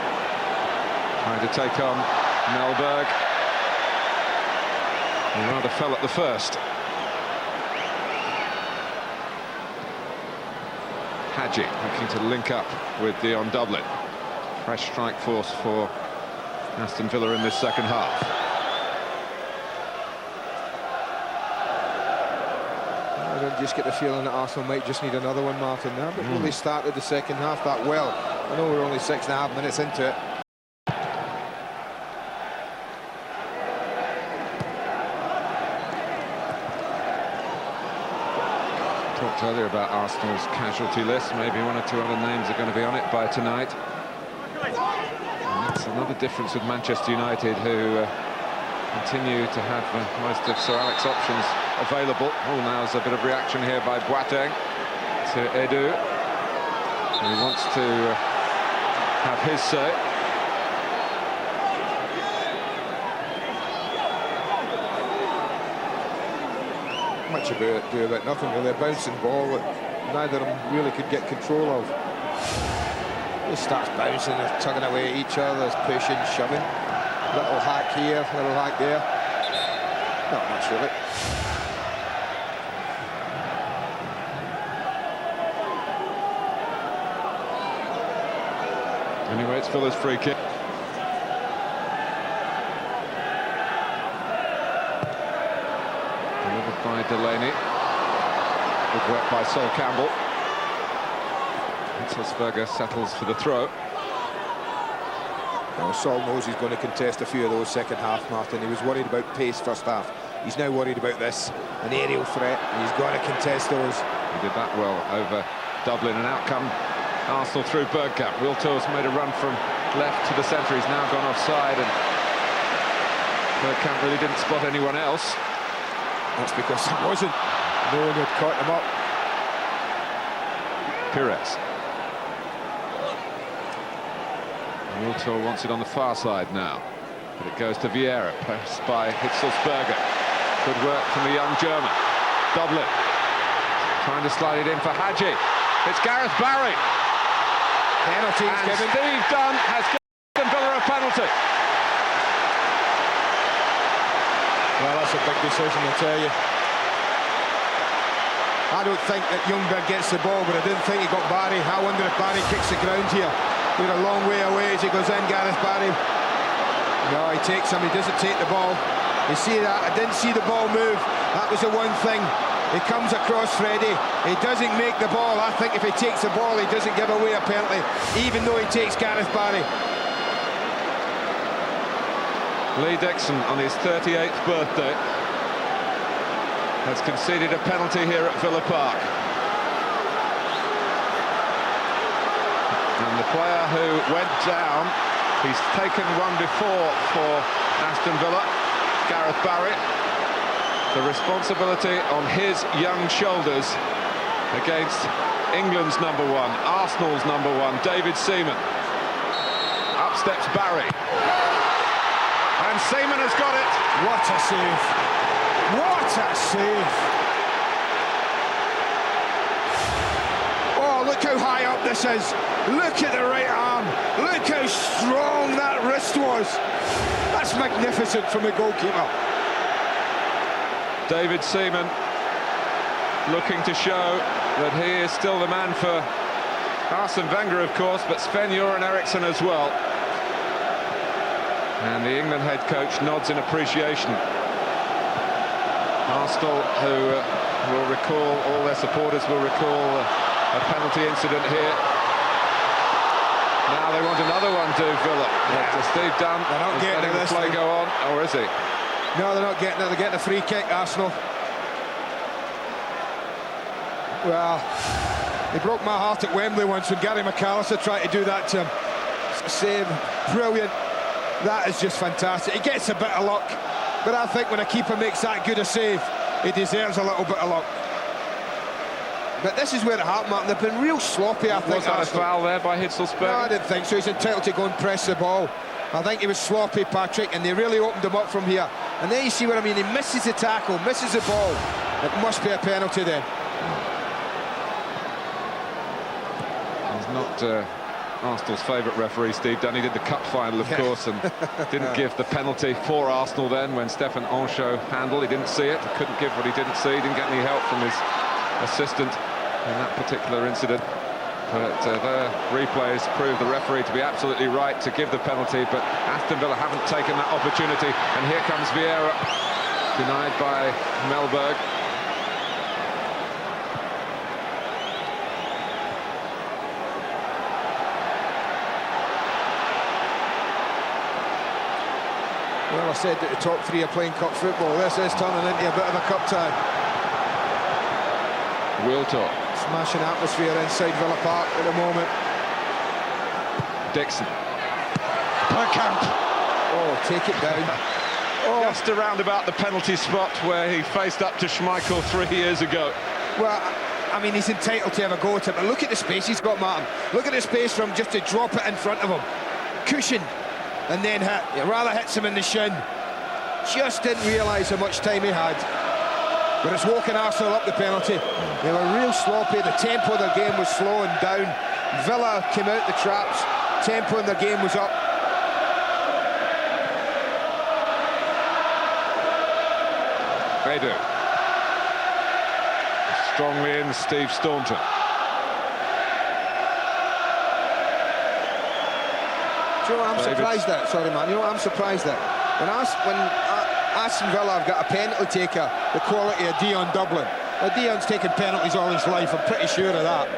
Trying to take on Melberg. He rather fell at the first. Hadji looking to link up with Dion Dublin. Fresh strike force for Aston Villa in this second half. I don't just get the feeling that Arsenal might just need another one, Martin. They haven't really started the second half that well. I know we're only 6.5 minutes into it. Talked earlier about Arsenal's casualty list. Maybe one or two other names are going to be on it by tonight. And that's another difference with Manchester United, who continue to have most of Sir Alex's options available. Oh, now there's a bit of reaction here by Boateng to Edu. He wants to have his say. Much about nothing really. A bouncing ball that neither of them really could get control of. It starts bouncing, they're tugging away at each other, there's pushing, shoving. Little hack here, little hack there. Not much really. Anyway, it's Villa's free kick. Delivered by Delaney. Good work by Sol Campbell. Hitzelsberger settles for the throw. Well, Sol knows he's going to contest a few of those second half, Martin. He was worried about pace first half. He's now worried about this, an aerial threat, and he's got to contest those. He did that well over Dublin, and out come Arsenal through Bergkamp. Wiltor's made a run from left to the centre. He's now gone offside, and Bergkamp really didn't spot anyone else. That's because it wasn't. No one had caught him up. Perez. Wiltor wants it on the far side now, but it goes to Vieira, pressed by Hitzelsberger. Good work from the young German. Dublin trying to slide it in for Hadji. It's Gareth Barry. Penalty is given. Steve Dunn has given Villa a penalty. Well, that's a big decision, I tell you. I don't think that Ljungberg gets the ball, but I didn't think he got Barry. I wonder if Barry kicks the ground here. We're a long way away as he goes in, Gareth Barry. No, he takes him, he doesn't take the ball. You see that? I didn't see the ball move. That was the one thing. He comes across Freddie. He doesn't make the ball. I think if he takes the ball, he doesn't give away a penalty, even though he takes Gareth Barry. Lee Dixon, on his 38th birthday, has conceded a penalty here at Villa Park. And the player who went down, he's taken one before for Aston Villa, Gareth Barry. The responsibility on his young shoulders against England's #1, Arsenal's #1, David Seaman. Up steps Barry. And Seaman has got it. What a save. What a save. Oh, look Look how high up this is. Look at the right arm. Look how strong that wrist was. That's magnificent from the goalkeeper. David Seaman looking to show that he is still the man for Arsene Wenger, of course, but Sven-Göran Eriksson as well. And the England head coach nods in appreciation. Arsenal, who will recall, all their supporters will recall a penalty incident here. Now they want another one, do Villa. Yeah. Steve Dunn is letting the play go on, or is he? No, they're not getting it. They're getting a free kick, Arsenal. Well, he broke my heart at Wembley once when Gary McAllister tried to do that to him. Save, brilliant. That is just fantastic. He gets a bit of luck, but I think when a keeper makes that good a save, he deserves a little bit of luck. But this is where it happened, Martin. They've been real sloppy, I think. Was that a foul there by Hitzlsperger? No, I didn't think so. He's entitled to go and press the ball. I think he was sloppy, Patrick, and they really opened him up from here. And then you see what I mean. He misses the tackle, misses the ball. It must be a penalty then. He's not Arsenal's favourite referee, Steve Dunn. He did the cup final, of course, and didn't give the penalty for Arsenal then when Stefan Anchot handled. He didn't see it. He couldn't give what he didn't see. He didn't get any help from his assistant in that particular incident. But their replays prove the referee to be absolutely right to give the penalty, but Aston Villa haven't taken that opportunity. And here comes Vieira, denied by Mellberg. Well, I said that the top three are playing cup football. This is turning into a bit of a cup tie. Wiltord. Smashing atmosphere inside Villa Park at the moment. Dixon. Bergkamp. Oh, take it down. Oh. Just around about the penalty spot where he faced up to Schmeichel 3 years ago. Well, I mean, he's entitled to have a go at it, but look at the space he's got, Martin. Look at the space for him just to drop it in front of him. Cushion. And then hit. He rather hits him in the shin. Just didn't realise how much time he had. But it's woken Arsenal up the penalty. They were real sloppy. The tempo of their game was slowing down. Villa came out the traps. Tempo in their game was up. They do. Strongly in, Steve Staunton. Do you know what I'm surprised at? Sorry, man. You know what I'm surprised at? When Aston Villa have got a penalty taker the quality of Dion Dublin. Now, Dion's taken penalties all his life, I'm pretty sure of that.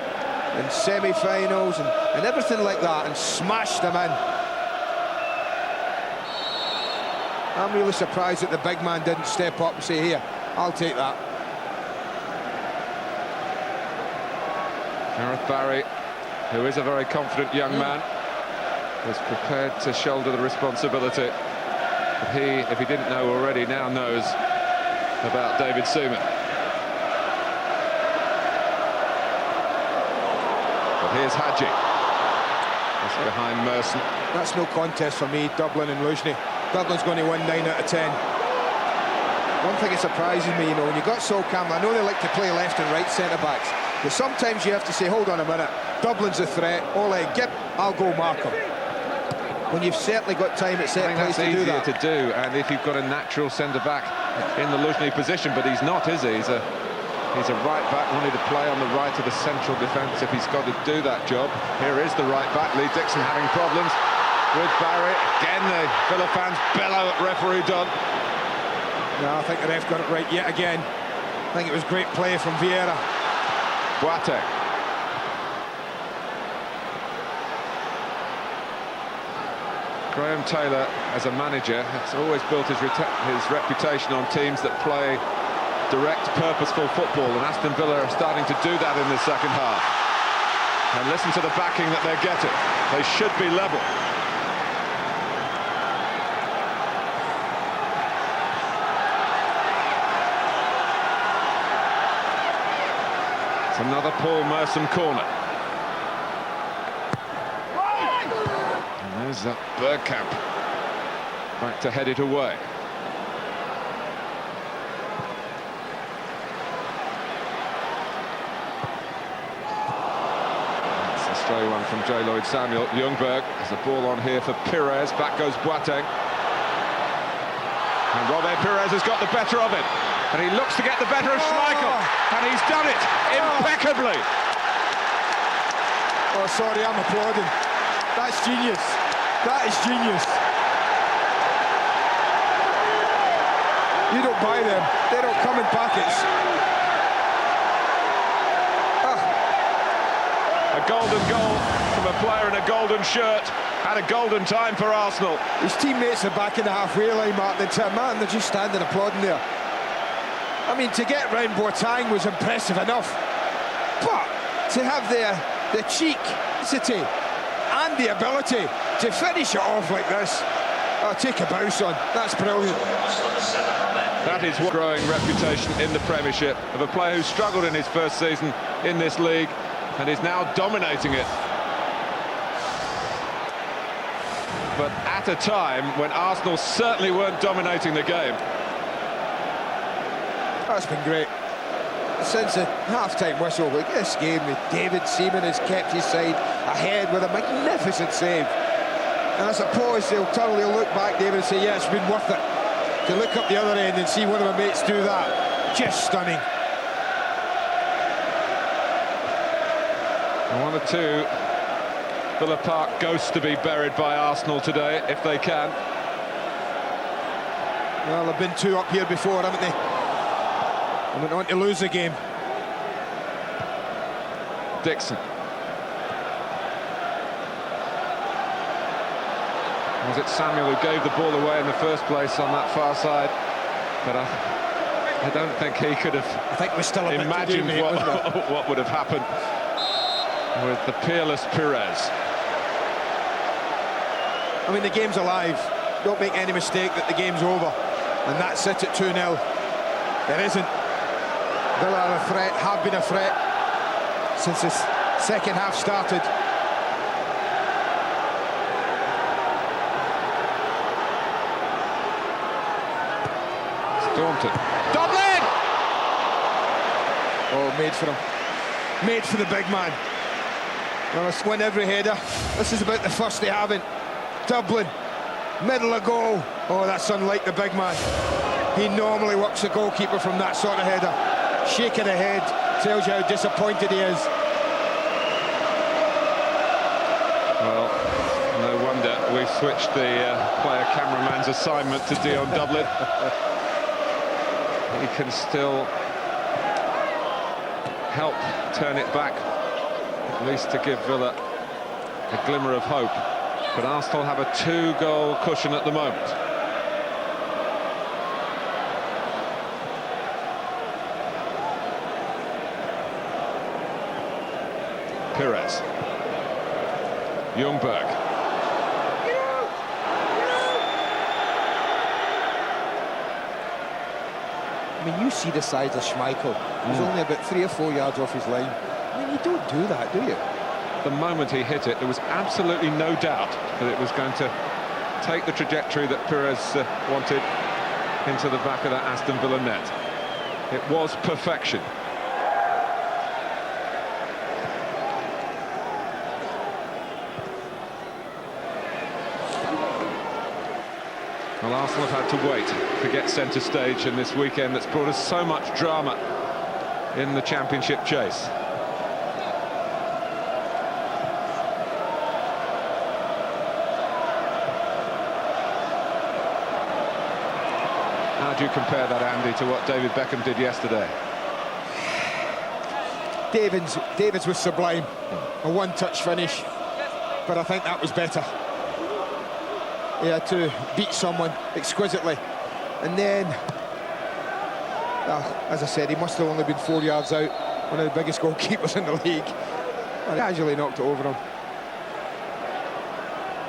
In semi-finals and everything like that, and smashed them in. I'm really surprised that the big man didn't step up and say, here, I'll take that. Gareth Barry, who is a very confident young man, was prepared to shoulder the responsibility. But he, if he didn't know already, now knows about David Seaman. But here's Hadji. That's behind Merson. That's no contest for me, Dublin and Luzhny. Dublin's going to win 9 out of 10. One thing that surprises me, you know, when you've got Sol Campbell, I know they like to play left and right centre-backs, but sometimes you have to say, hold on a minute, Dublin's a threat, Ole, I'll go mark him. When you've certainly got time at set place to do that. That's easier to do, and if you've got a natural centre-back in the Luzhny position, but he's not, is he? He's a right-back wanting to play on the right of the central defence if he's got to do that job. Here is the right-back, Lee Dixon having problems with Barry. Again, the Villa fans bellow at referee Dunn. No, I think the ref got it right yet again. I think it was great play from Vieira. Boateng. Graham Taylor, as a manager, has always built his reputation on teams that play direct, purposeful football, and Aston Villa are starting to do that in the second half. And listen to the backing that they're getting. They should be level. It's another Paul Merson corner. And there's that Bergkamp back to head it away. Stray one from J. Lloyd Samuel. Ljungberg has a ball on here for Perez. Back goes Boateng. And Robert Perez has got the better of it. And he looks to get the better of Schmeichel. And he's done it impeccably. Oh, sorry, I'm applauding. That's genius. That is genius. You don't buy them. They don't come in packets. A golden goal from a player in a golden shirt at a golden time for Arsenal. His teammates are back in the halfway line, Martin, and man, they're just standing applauding there. I mean, to get round Boateng was impressive enough, but to have the cheek, and the ability to finish it off like this, take a bow, son. That's brilliant. That is what growing reputation in the Premiership of a player who struggled in his first season in this league and is now dominating it. But at a time when Arsenal certainly weren't dominating the game. That's been great. Since the half-time whistle, look at this game, David Seaman has kept his side ahead with a magnificent save. And I suppose they'll totally look back, David, and say, yeah, it's been worth it. To look up the other end and see one of my mates do that. Just stunning. One or two Villa Park ghosts to be buried by Arsenal today, if they can. Well, they've been two up here before, haven't they? And went on to lose the game. Dixon. Was it Samuel who gave the ball away in the first place on that far side? But I don't think he could have imagined what would have happened with the peerless Perez. I mean, the game's alive. Don't make any mistake that the game's over. And that's it at 2-0. There isn't. Villa are a threat, have been a threat since the second half started. Daunted. Dublin! Oh, made for him. Made for the big man. Well, let's win every header. This is about the first they haven't. Dublin, middle of goal. Oh, that's unlike the big man. He normally works the goalkeeper from that sort of header. Shaking the head tells you how disappointed he is. Well, no wonder we switched the player cameraman's assignment to Dion Dublin. He can still help turn it back, at least to give Villa a glimmer of hope. But Arsenal have a 2-goal cushion at the moment. Perez. Ljungberg. I mean, you see the size of Schmeichel. He's only about 3 or 4 yards off his line. I mean, you don't do that, do you? The moment he hit it, there was absolutely no doubt that it was going to take the trajectory that Perez wanted into the back of that Aston Villa net. It was perfection. Well, Arsenal have had to wait to get centre stage in this weekend that's brought us so much drama in the Championship chase. How do you compare that, Andy, to what David Beckham did yesterday? David's was sublime. A one-touch finish. But I think that was better. He had to beat someone exquisitely. And then, as I said, he must have only been 4 yards out. One of the biggest goalkeepers in the league. And casually knocked it over him.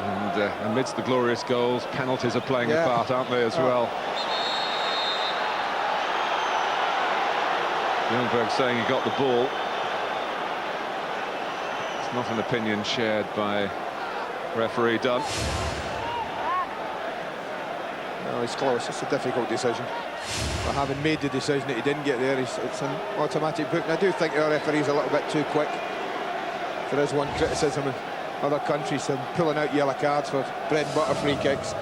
And amidst the glorious goals, penalties are playing a part, aren't they, as well? Ljungberg saying he got the ball. It's not an opinion shared by referee Dunn. No, he's close. It's a difficult decision. But having made the decision that he didn't get there, it's an automatic book. And I do think our referee's a little bit too quick There is one criticism in other countries, of pulling out yellow cards for bread and butter free kicks.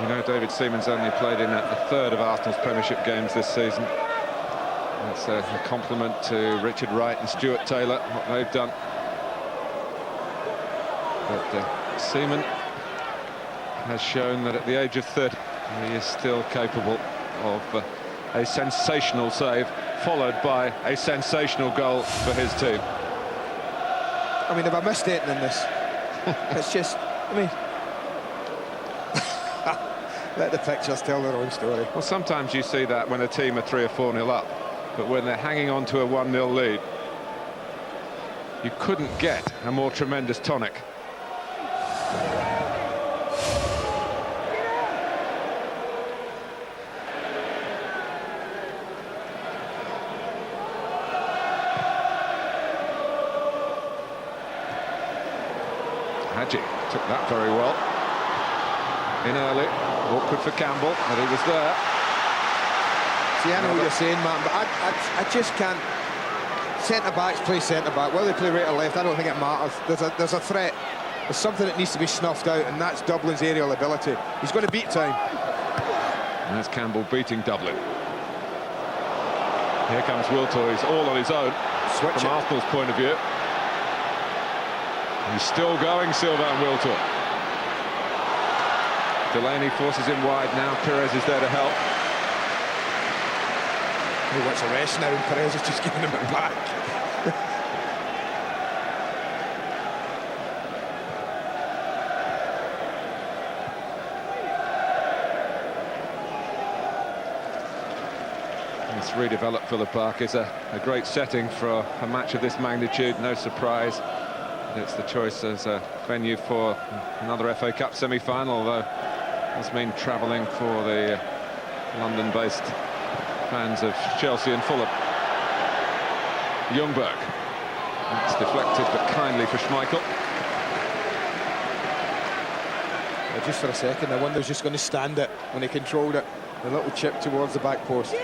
You know, David Seaman's only played in a third of Arsenal's Premiership games this season. That's a compliment to Richard Wright and Stuart Taylor, what they've done. But Seaman has shown that at the age of 30, he is still capable of a sensational save, followed by a sensational goal for his team. I mean, if I missed anything in this, it's just, I mean, let the pictures tell their own story. Well, sometimes you see that when a team are 3 or 4-0 up, but when they're hanging on to a 1-0 lead, you couldn't get a more tremendous tonic. Hadji took that very well. In early, awkward for Campbell, but he was there. See, I know what you're saying, man, but I just can't. Centre-backs play centre-back. Whether they play right or left, I don't think it matters. There's a threat. There's something that needs to be snuffed out, and that's Dublin's aerial ability. He's going to beat time. And there's Campbell beating Dublin. Here comes Wiltor, he's all on his own. From Arsenal's point of view. He's still going, Sylvain Wiltor. Delaney forces him wide now. Perez is there to help. He wants a rest now, and Perez is just giving him it back. This redeveloped Villa Park is a great setting for a match of this magnitude. No surprise. It's the choice as a venue for another FA Cup semi-final, although it's been travelling for the London-based fans of Chelsea and Fulham. Ljungberg. That's deflected, but kindly for Schmeichel. Just for a second, I wonder if he's just going to stand it when he controlled it. A little chip towards the back post.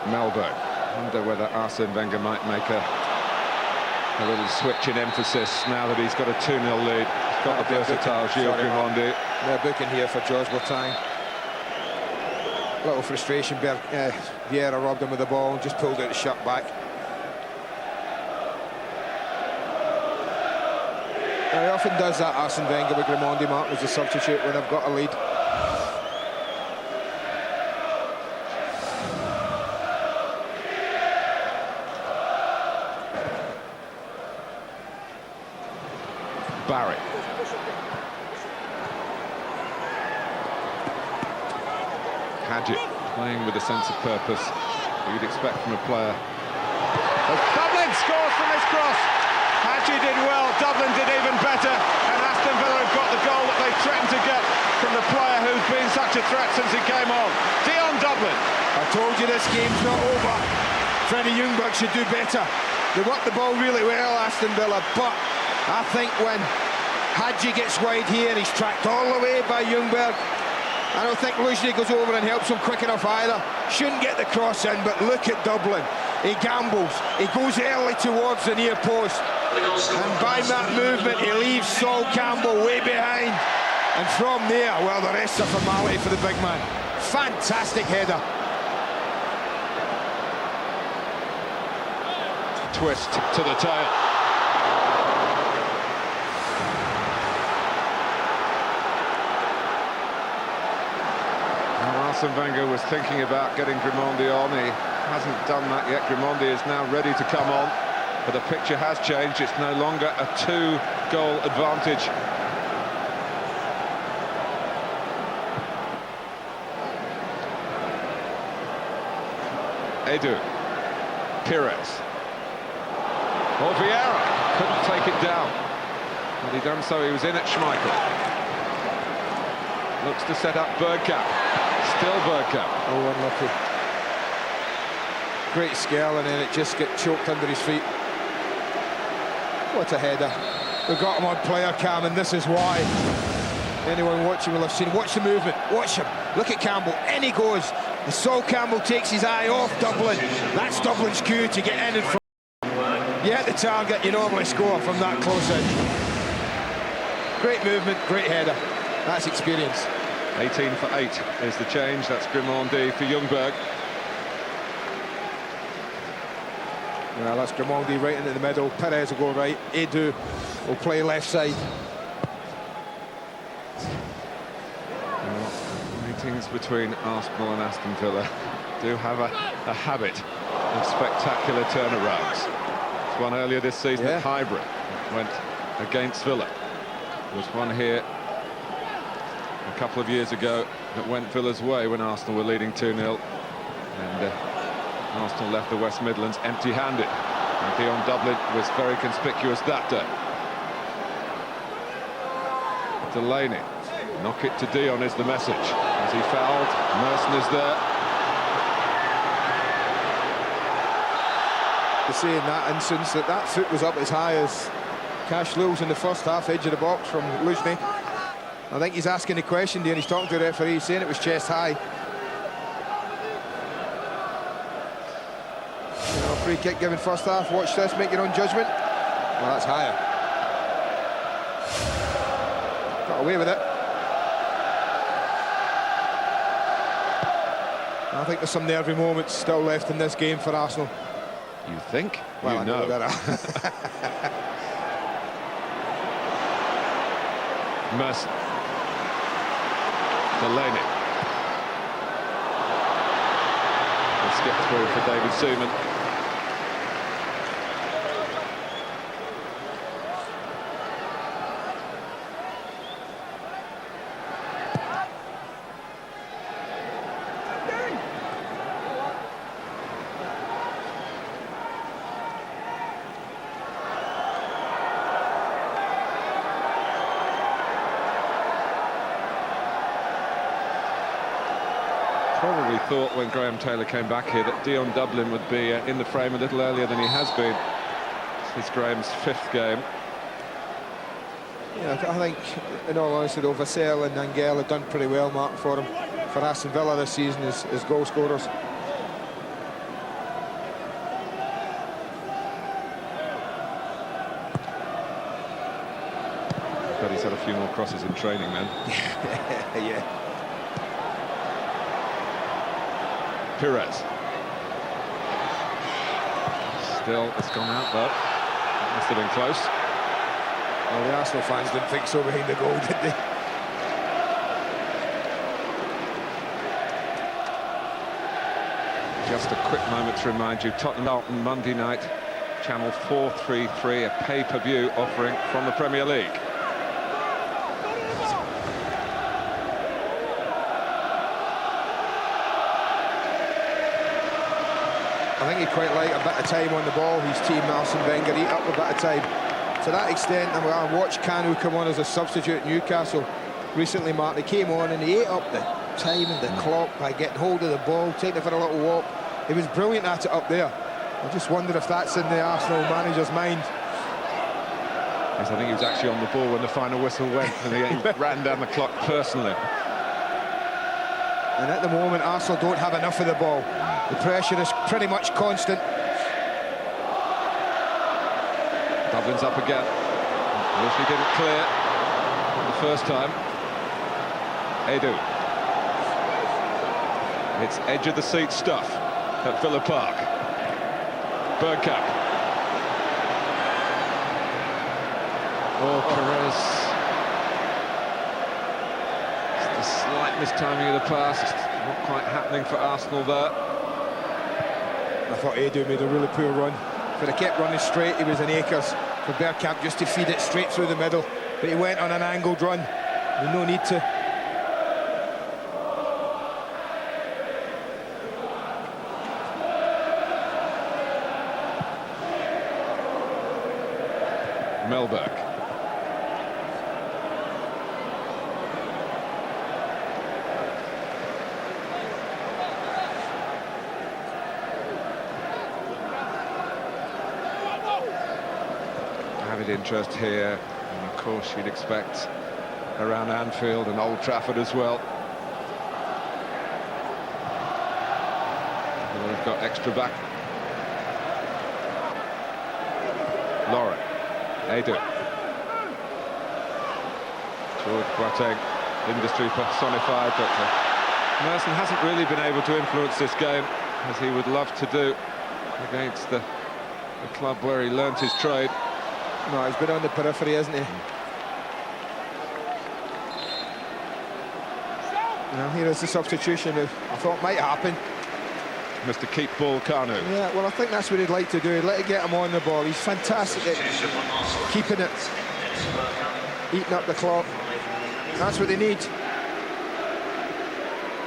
Melberg. Wonder whether Arsene Wenger might make a little switch in emphasis now that he's got a 2-0 lead. He's got the versatile Gilles Grimandi. They're booking here for George Boateng. Little frustration. Vieira robbed him with the ball and just pulled out the shot back. Now, he often does that, Arsene Wenger, with Grimandi marked as a substitute when they've got a lead. Barry. Hadji playing with a sense of purpose that you'd expect from a player. Dublin scores from this cross. Hadji did well, Dublin did even better, and Aston Villa have got the goal that they threatened to get from the player who's been such a threat since he came on. Dion Dublin. I told you this game's not over. Freddie Ljungberg should do better. They worked the ball really well, Aston Villa, but I think when Hadji gets wide here and he's tracked all the way by Ljungberg, I don't think Lujny goes over and helps him quick enough either. Shouldn't get the cross in, but look at Dublin. He gambles. He goes early towards the near post. And by that movement, he leaves Sol Campbell way behind. And from there, well, the rest are formality for the big man. Fantastic header. Twist to the tail. Arsene Wenger was thinking about getting Grimandi on. He hasn't done that yet. Grimandi is now ready to come on, but the picture has changed. It's no longer a 2-goal advantage. Edu. Perez. Vieira. couldn't take it down. Had he done so, he was in at Schmeichel. Looks to set up Bergkamp. Still Bergkamp. Oh, unlucky. Great skill, and then it just got choked under his feet. What a header. We've got him on player cam, and this is why. Anyone watching will have seen. Watch the movement. Watch him. Look at Campbell. In he goes. And Sol Campbell takes his eye off Dublin. That's Dublin's cue to get in and front. You hit the target, you normally score from that close in. Great movement, great header. That's experience. 18 for 8 is the change. That's Grimaldi for Ljungberg. Well, that's Grimaldi right into the middle. Perez will go right. Edu will play left side. Meetings between Arsenal and Aston Villa do have a habit of spectacular turnarounds. There's one earlier this season at Highbury, went against Villa. There was one here a couple of years ago that went Villa's way when Arsenal were leading 2-0, and Arsenal left the West Midlands empty-handed. And Dion Dublin was very conspicuous that day. Delaney, knock it to Dion is the message. As he fouled, Merson is there. To say in that instance that foot was up as high as Cash Lewis in the first half, edge of the box from Luzhny. I think he's asking the question, Dion. He's talking to the referee, saying it was chest high. Free kick given first half. Watch this, make your own judgment. Well, that's higher. Got away with it. I think there's some nervy moments still left in this game for Arsenal. You think? Well, you I know that. Merson. Delaney. A skip through for David Seaman. Probably thought when Graham Taylor came back here that Dion Dublin would be in the frame a little earlier than he has been. This is Graham's 5th game. Yeah, I think, in all honesty, though, Vassell and Angel have done pretty well, Mark, for him, for Aston Villa this season as goal scorers. But he's had a few more crosses in training then. Yeah. Perez. Still, it's gone out though. That must have been close. Well, the Arsenal fans didn't think so behind the goal, did they? Just a quick moment to remind you, Tottenham on Monday night, channel 433, a pay-per-view offering from the Premier League. I think he'd quite like a bit of time on the ball. His team, Arsene Wenger, eat up a bit of time. To that extent, I watched Kanu come on as a substitute at Newcastle recently, Mark. He came on and he ate up the time and the clock by getting hold of the ball, taking it for a little walk. He was brilliant at it up there. I just wonder if that's in the Arsenal manager's mind. Yes, I think he was actually on the ball when the final whistle went and he ran down the clock personally. And at the moment, Arsenal don't have enough of the ball. The pressure is pretty much constant. Dublin's up again. Wish he didn't clear the first time. Edu. It's edge-of-the-seat stuff at Villa Park. Bergkamp. Oh, Perez. Just a slight mistiming of the pass. Not quite happening for Arsenal there. I thought Edu made a really poor run. But he kept running straight, he was in acres for Bergkamp just to feed it straight through the middle. But he went on an angled run. With no need to. Melberg. Added interest here, and of course you'd expect around Anfield and Old Trafford as well. They've got extra back. Lauren, Edu. George Boateng, industry personified, but Merson hasn't really been able to influence this game as he would love to do against the club where he learnt his trade. No, he's been on the periphery, hasn't he? Now here is the substitution who I thought might happen. Mr. Keep Ball Kanu. Yeah, well, I think that's what he'd like to do. He'd like to get him on the ball. He's fantastic at keeping it, eating up the clock. That's what they need.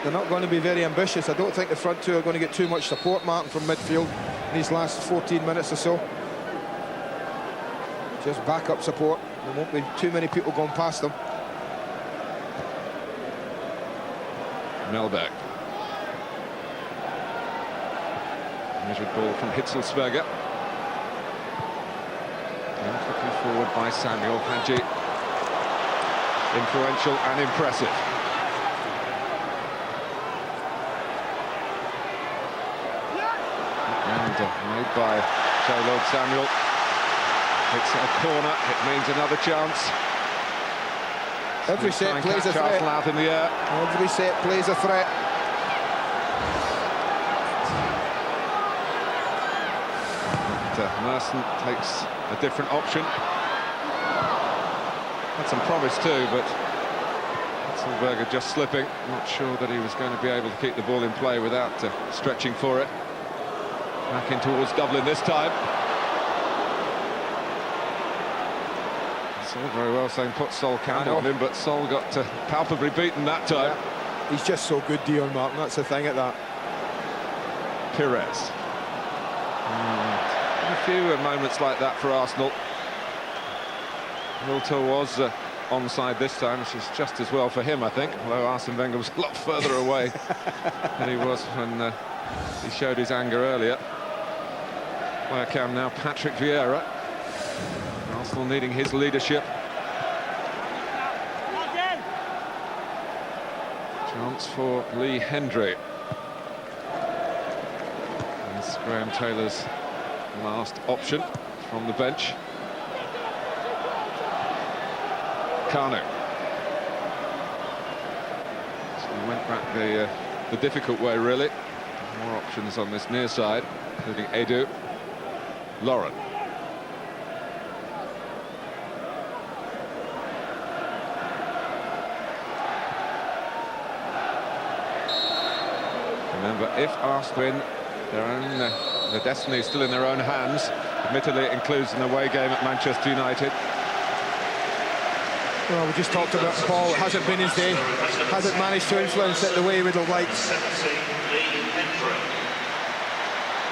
They're not going to be very ambitious. I don't think the front two are going to get too much support, Martin, from midfield in these last 14 minutes or so. Just backup support. There won't be too many people going past them. Melberg. Measured ball from Hitzelsberger. And quickly forward by Samuel Hadji. Influential and impressive. And made by Joe Lord Samuel. It's a corner, it means another chance. Every set plays a threat. Out in the air. Every set plays a threat. Merson takes a different option. Had some promise too, but Hitzelsberger just slipping. Not sure that he was going to be able to keep the ball in play without stretching for it. Back in towards Dublin this time. Sol very well saying put Sol Campbell on him, but Sol got palpably beaten that time. Yeah. He's just so good, Dion Martin. That's the thing at that. Perez. A few moments like that for Arsenal. Wiltor was onside this time, which is just as well for him, I think, although Arsene Wenger was a lot further away than he was when he showed his anger earlier. Player cam now, Patrick Vieira. Arsenal needing his leadership. Chance for Lee Hendry. That's Graham Taylor's last option from the bench. Kanu. So he went back the difficult way, really. More options on this near side, including Edu. Lauren. Remember, if Arsenal win, their destiny is still in their own hands. Admittedly, it includes an away game at Manchester United. Well, we just talked about Paul. It hasn't been his day. Hasn't managed to influence it the way he would have liked.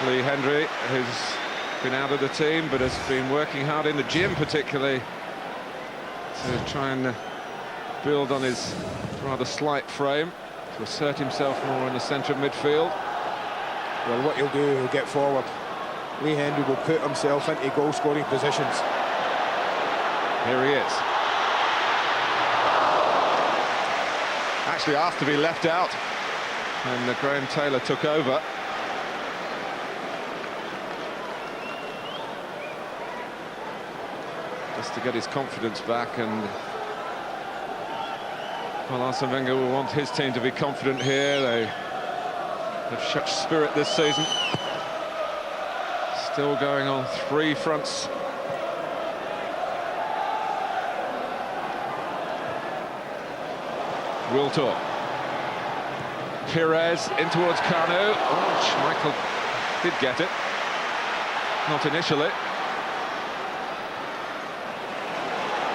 Lee Hendry, who's been out of the team, but has been working hard in the gym, particularly to try and build on his rather slight frame, to assert himself more in the centre of midfield. Well, what he'll do, he'll get forward. Lee Hendry will put himself into goal-scoring positions. Here he is. Actually asked to be left out, and Graham Taylor took over. Just to get his confidence back, and well, Arsene Wenger will want his team to be confident here. They have such spirit this season. Still going on three fronts. Wiltor. Perez in towards Kanu. Oh, Schmeichel did get it. Not initially.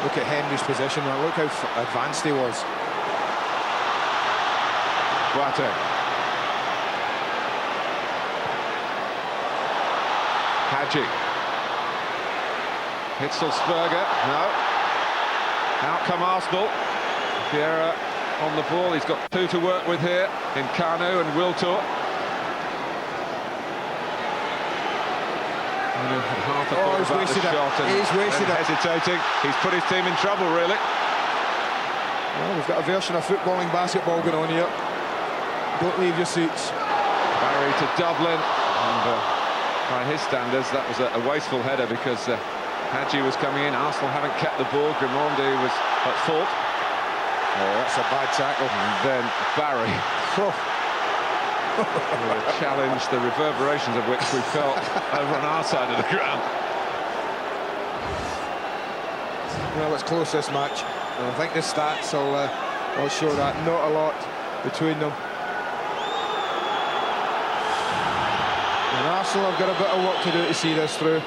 Look at Henry's position. Look how advanced he was. Boateng. Hadji. Hitzelsberger, no. Out come Arsenal. Vieira on the ball. He's got two to work with here in Kanu and Wiltor. Half a thought about the shot and he's wasted it. Hesitating. He's put his team in trouble, really. Well, we've got a version of footballing basketball going on here. Don't leave your seats. Barry to Dublin, and by his standards, that was a wasteful header because Hadji was coming in. Arsenal haven't kept the ball. Grimondi was at fault. Oh, that's a bad tackle. And then Barry. A challenge, the reverberations of which we felt over on our side of the ground. Well, it's close, this match. And I think the stats will show that. Not a lot between them. And Arsenal have got a bit of work to do to see this through.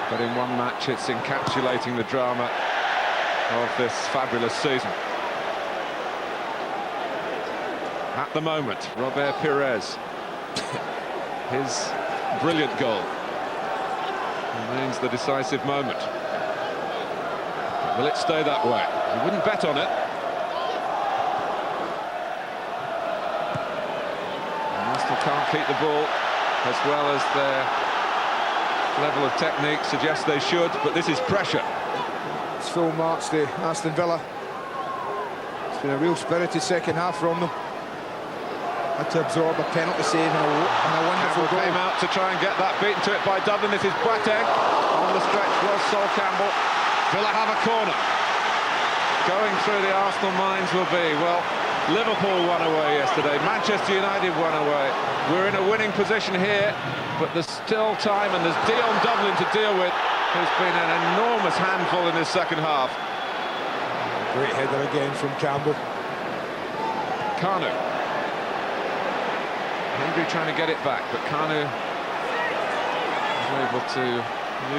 But in one match, it's encapsulating the drama of this fabulous season. At the moment, Robert Perez, his brilliant goal remains the decisive moment. Will it stay that way? You wouldn't bet on it. And Arsenal can't keep the ball as well as their level of technique suggests they should, but this is pressure. It's full marks to Aston Villa. It's been a real spirited second half from them. Had to absorb a penalty save and a wonderful goal. Came out to try and get that, beaten to it by Dublin. This is Boateng. On the stretch was Sol Campbell. Villa have a corner. Going through the Arsenal minds will be, well, Liverpool won away yesterday, Manchester United won away. We're in a winning position here, but there's still time, and there's Dion Dublin to deal with, who's been an enormous handful in this second half. Great header again from Campbell. Kanu. Hendry trying to get it back, but Kanu is able to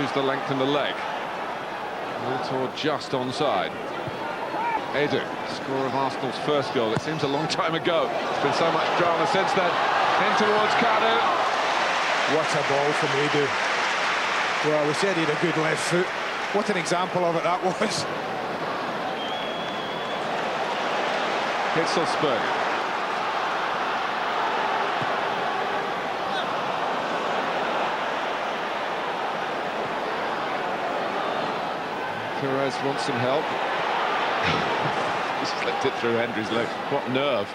use the length in the leg. Wiltor just onside. Edu, score of Arsenal's first goal. It seems a long time ago. There's been so much drama since then. In towards Kanu. What a ball from Edu. Well, we said he had a good left foot. What an example of it that was. Hitzelsberger. Perez wants some help. He slipped it through Hendry's leg. What nerve.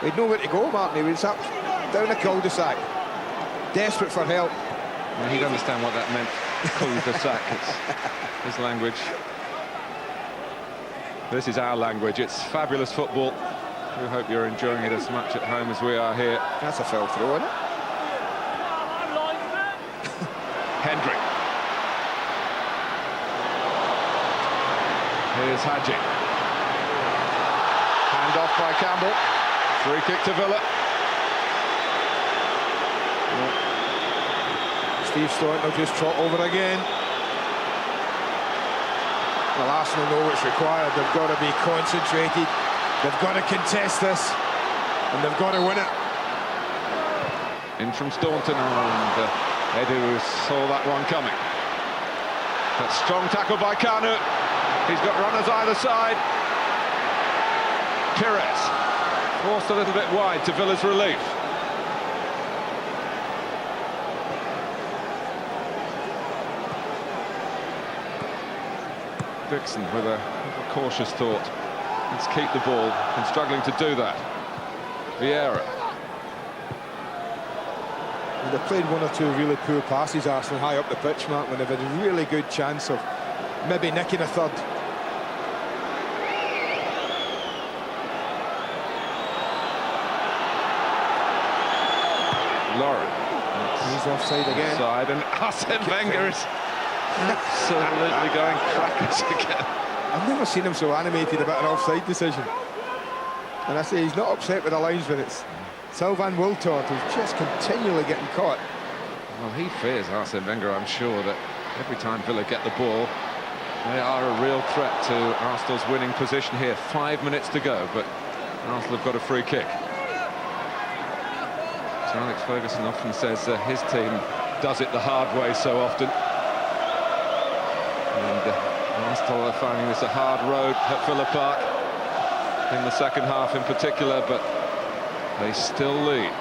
He'd nowhere to go, Martin. He was up down the cul-de-sac, desperate for help. Well, he'd understand what that meant. Cul-de-sac, it's his language. This is our language. It's fabulous football. We hope you're enjoying it as much at home as we are here. That's a foul throw, isn't it? Hendry. Here's Hadji. Hand off by Campbell. Free kick to Villa. Steve Staunton will just trot over again. Well, Arsenal know what's required. They've got to be concentrated. They've got to contest this. And they've got to win it. In from Staunton, and Edu saw that one coming. That strong tackle by Kanu. He's got runners either side. Perez forced a little bit wide to Villa's relief. Dixon with a cautious thought. Let's keep the ball, and struggling to do that. Vieira. They've played one or two really poor passes, Arsenal, high up the pitch, Mark, when they've had a really good chance of maybe nicking a third. Lauren. He's offside again. Offside, and Arsene Wenger is absolutely going crackers again. I've never seen him so animated about an offside decision. And I say he's not upset with the linesman. It's Sylvain Wiltord who's just continually getting caught. Well, he fears Arsene Wenger, I'm sure, that every time Villa get the ball, they are a real threat to Arsenal's winning position here. 5 minutes to go, but Arsenal have got a free kick. Sir Alex Ferguson often says his team does it the hard way so often. And Arsenal are finding this a hard road at Villa Park in the second half in particular, but they still lead.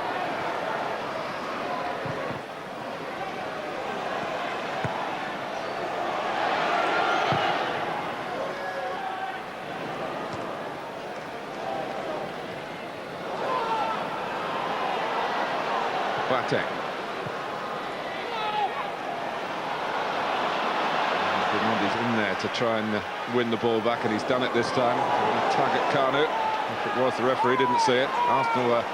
Boateng. He's in there to try and win the ball back, and he's done it this time. Tug at Kanu. If it was, the referee didn't see it. Arsenal are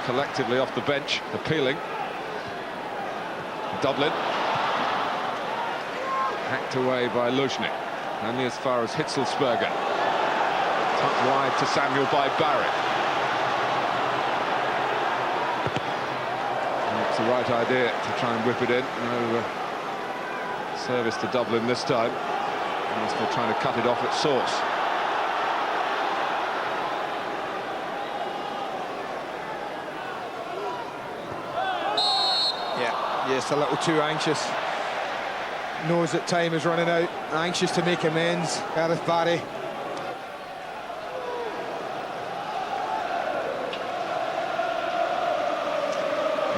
collectively off the bench, appealing. Dublin. Hacked away by Luzhny. Only as far as Hitzelsberger. Tucked wide to Samuel by Barry. It's the right idea to try and whip it in. No service to Dublin this time. Arsenal trying to cut it off at source. Yeah, just a little too anxious. Knows that time is running out. Anxious to make amends. Gareth Barry.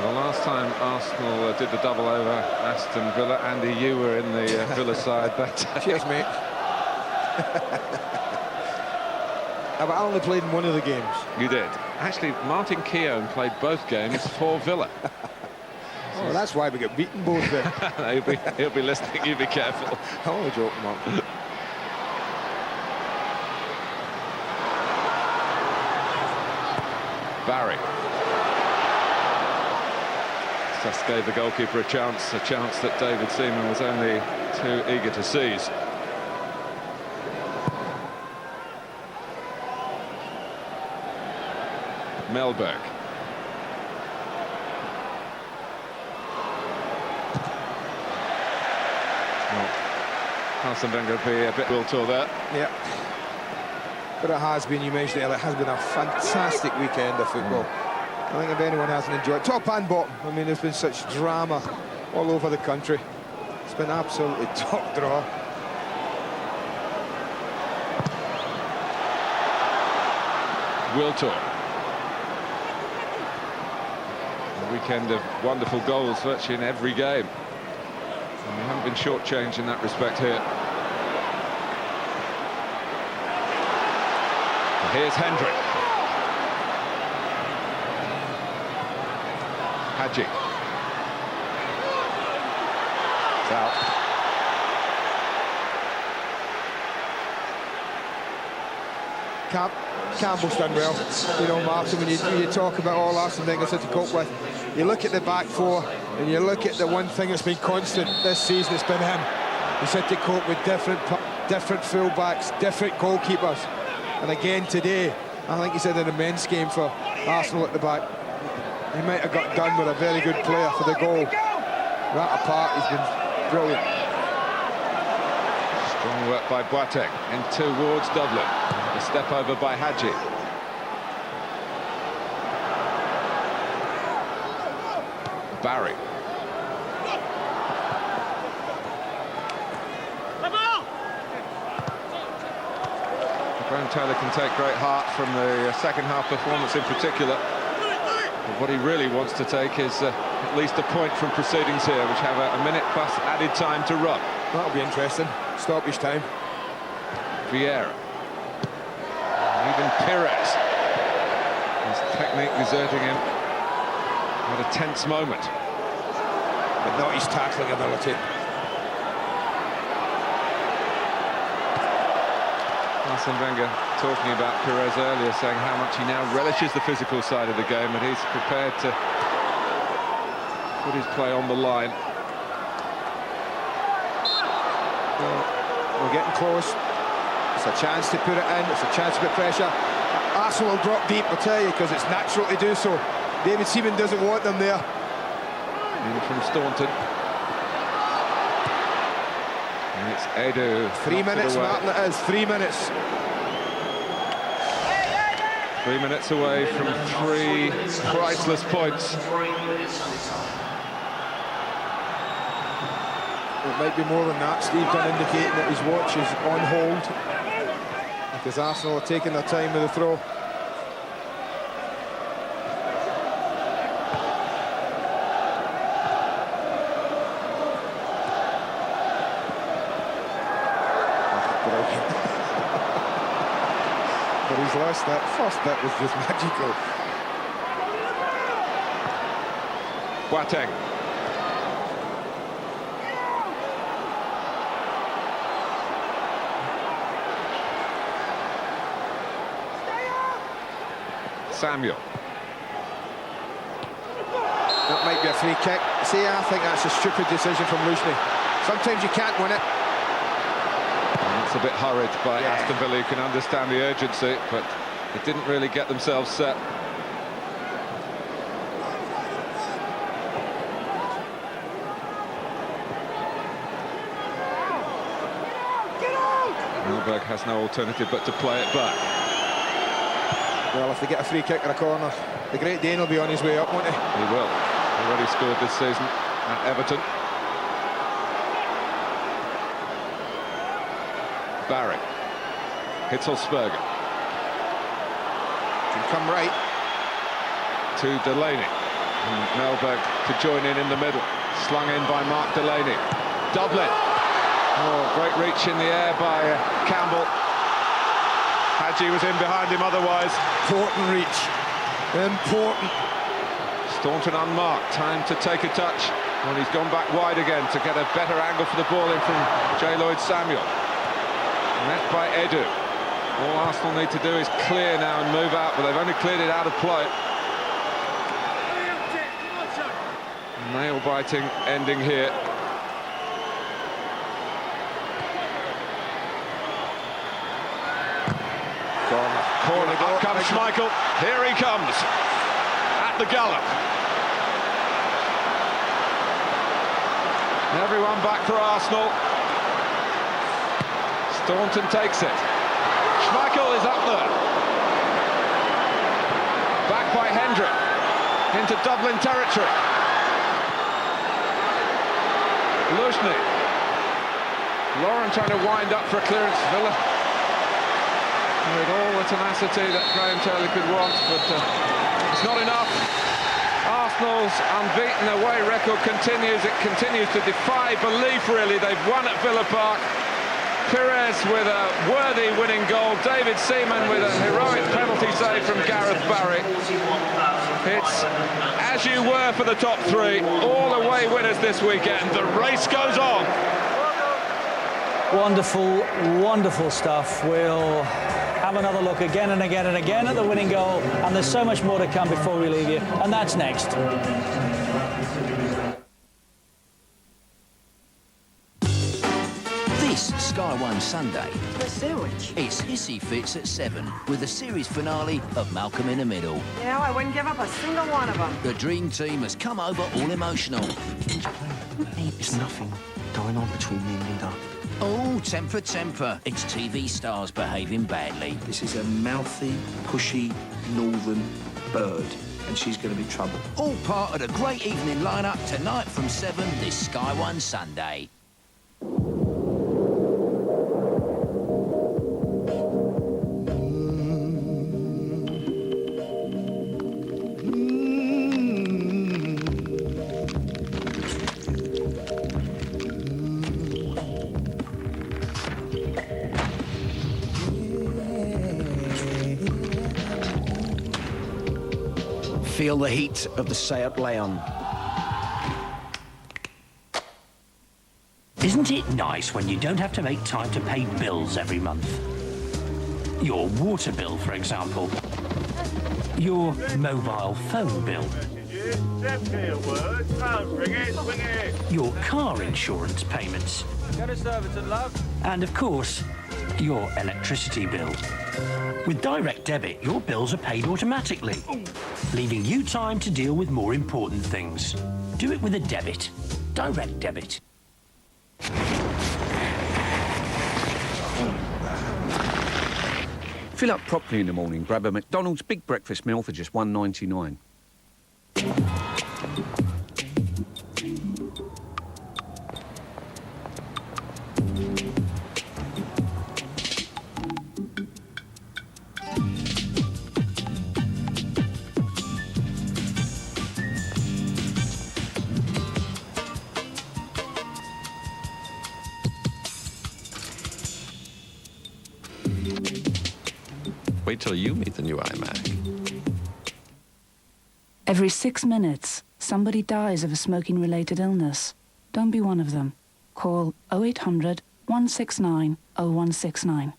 The last time Arsenal did the double over Aston Villa, Andy, you were in the Villa side that day. Cheers, mate. I only played in one of the games. You did. Actually, Martin Keown played both games for Villa. Oh, that's why we got beaten both then. he'll be listening, you be careful. I'm only joking, Mark. Barry. Just gave the goalkeeper a chance that David Seaman was only too eager to seize. Melberg. Arsene Wenger will be a bit will tour there. Yeah. But it has been, you mentioned it, it has been a fantastic weekend of football. I think if anyone hasn't enjoyed, top and bottom, I mean, there's been such drama all over the country. It's been absolutely top draw. Wiltor. A weekend of wonderful goals virtually in every game. And we haven't been shortchanged in that respect here. And here's Hendrick. Hadji. It's out. Campbell's done well. You know, Martin, when you talk about all Arsene Wenger's had to cope with, you look at the back four and you look at the one thing that's been constant this season, it's been him. He's had to cope with different full-backs, different goalkeepers. And again today, I think he's had an immense game for Arsenal at the back. He might have got done with a very good player for the goal. That apart, he's been brilliant. Strong work by Boateng in towards Dublin. A step over by Hadji. Barry. Graham Taylor can take great heart from the second half performance in particular. But what he really wants to take is at least a point from proceedings here, which have a minute plus added time to run. That'll be interesting. Stoppage time. Vieira. Even Perez. His technique deserting him at a tense moment. But not his tackling ability. Arsene Wenger talking about Perez earlier, saying how much he now relishes the physical side of the game, and he's prepared to put his play on the line. Well, we're getting close. It's a chance to put it in. It's a chance to put pressure. Arsenal will drop deep, I tell you, because it's natural to do so. David Seaman doesn't want them there. In from Staunton. And it's Edu. 3 minutes, Martin, it is. 3 minutes. 3 minutes away from 3 priceless points. It might be more than that. Steve Dunn indicating that his watch is on hold because Arsenal are taking their time with the throw. But he's lost that first bit was just magical. Boateng. Samuel. That might be a free kick. See, I think that's a stupid decision from Lushney. Sometimes you can't win it. It's a bit hurried by Aston Villa. You can understand the urgency, but it didn't really get themselves set. Milberg has no alternative but to play it back. Well, if they get a free kick or a corner, the great Dane will be on his way up, won't he? He will. Already scored this season at Everton. Barry. Hitzelsberger. Can come right. To Delaney. And Melberg to join in the middle. Slung in by Mark Delaney. Dublin. Oh, great reach in the air by Campbell. Hadji was in behind him otherwise. Important reach. Important. Staunton unmarked. Time to take a touch. Well, he's gone back wide again to get a better angle for the ball in from J. Lloyd Samuel. Met by Edu. All Arsenal need to do is clear now and move out, but they've only cleared it out of play. Nail-biting ending here. Corner, up comes Schmeichel. Here he comes. At the gallop. Everyone back for Arsenal. Staunton takes it. Schmeichel is up there. Back by Hendrick. Into Dublin territory. Lushney. Lauren trying to wind up for a clearance. Villa with all the tenacity that Graham Taylor could want, but it's not enough. Arsenal's unbeaten away record continues. It continues to defy belief, really. They've won at Villa Park. Perez with a worthy winning goal. David Seaman with a heroic penalty save from Gareth Barry. It's as you were for the top 3. All away winners this weekend. The race goes on. Wonderful, wonderful stuff. We'll have another look again and again and again at the winning goal, and there's so much more to come before we leave you, and that's next. This Sky One Sunday, The sandwich. it's Hissy Fits at 7 with the series finale of Malcolm in the Middle. You know, I wouldn't give up a single one of them. The dream team has come over all emotional. There's nothing going on between me and Linda. Oh, temper, temper. It's TV stars behaving badly. This is a mouthy, pushy, northern bird, and she's going to be trouble. All part of the great evening lineup tonight from 7 this Sky One Sunday. Feel the heat of the Seat Leon. Isn't it nice when you don't have to make time to pay bills every month? Your water bill, for example. Your mobile phone bill. Your car insurance payments. And of course, your electricity bill. With direct debit, your bills are paid automatically, leaving you time to deal with more important things. Do it with a debit. Direct debit. fill up properly in the morning, grab a McDonald's big breakfast meal for just $1.99. Wait till you meet the new iMac. Every 6 minutes, somebody dies of a smoking-related illness. Don't be one of them. Call 0800 169 0169.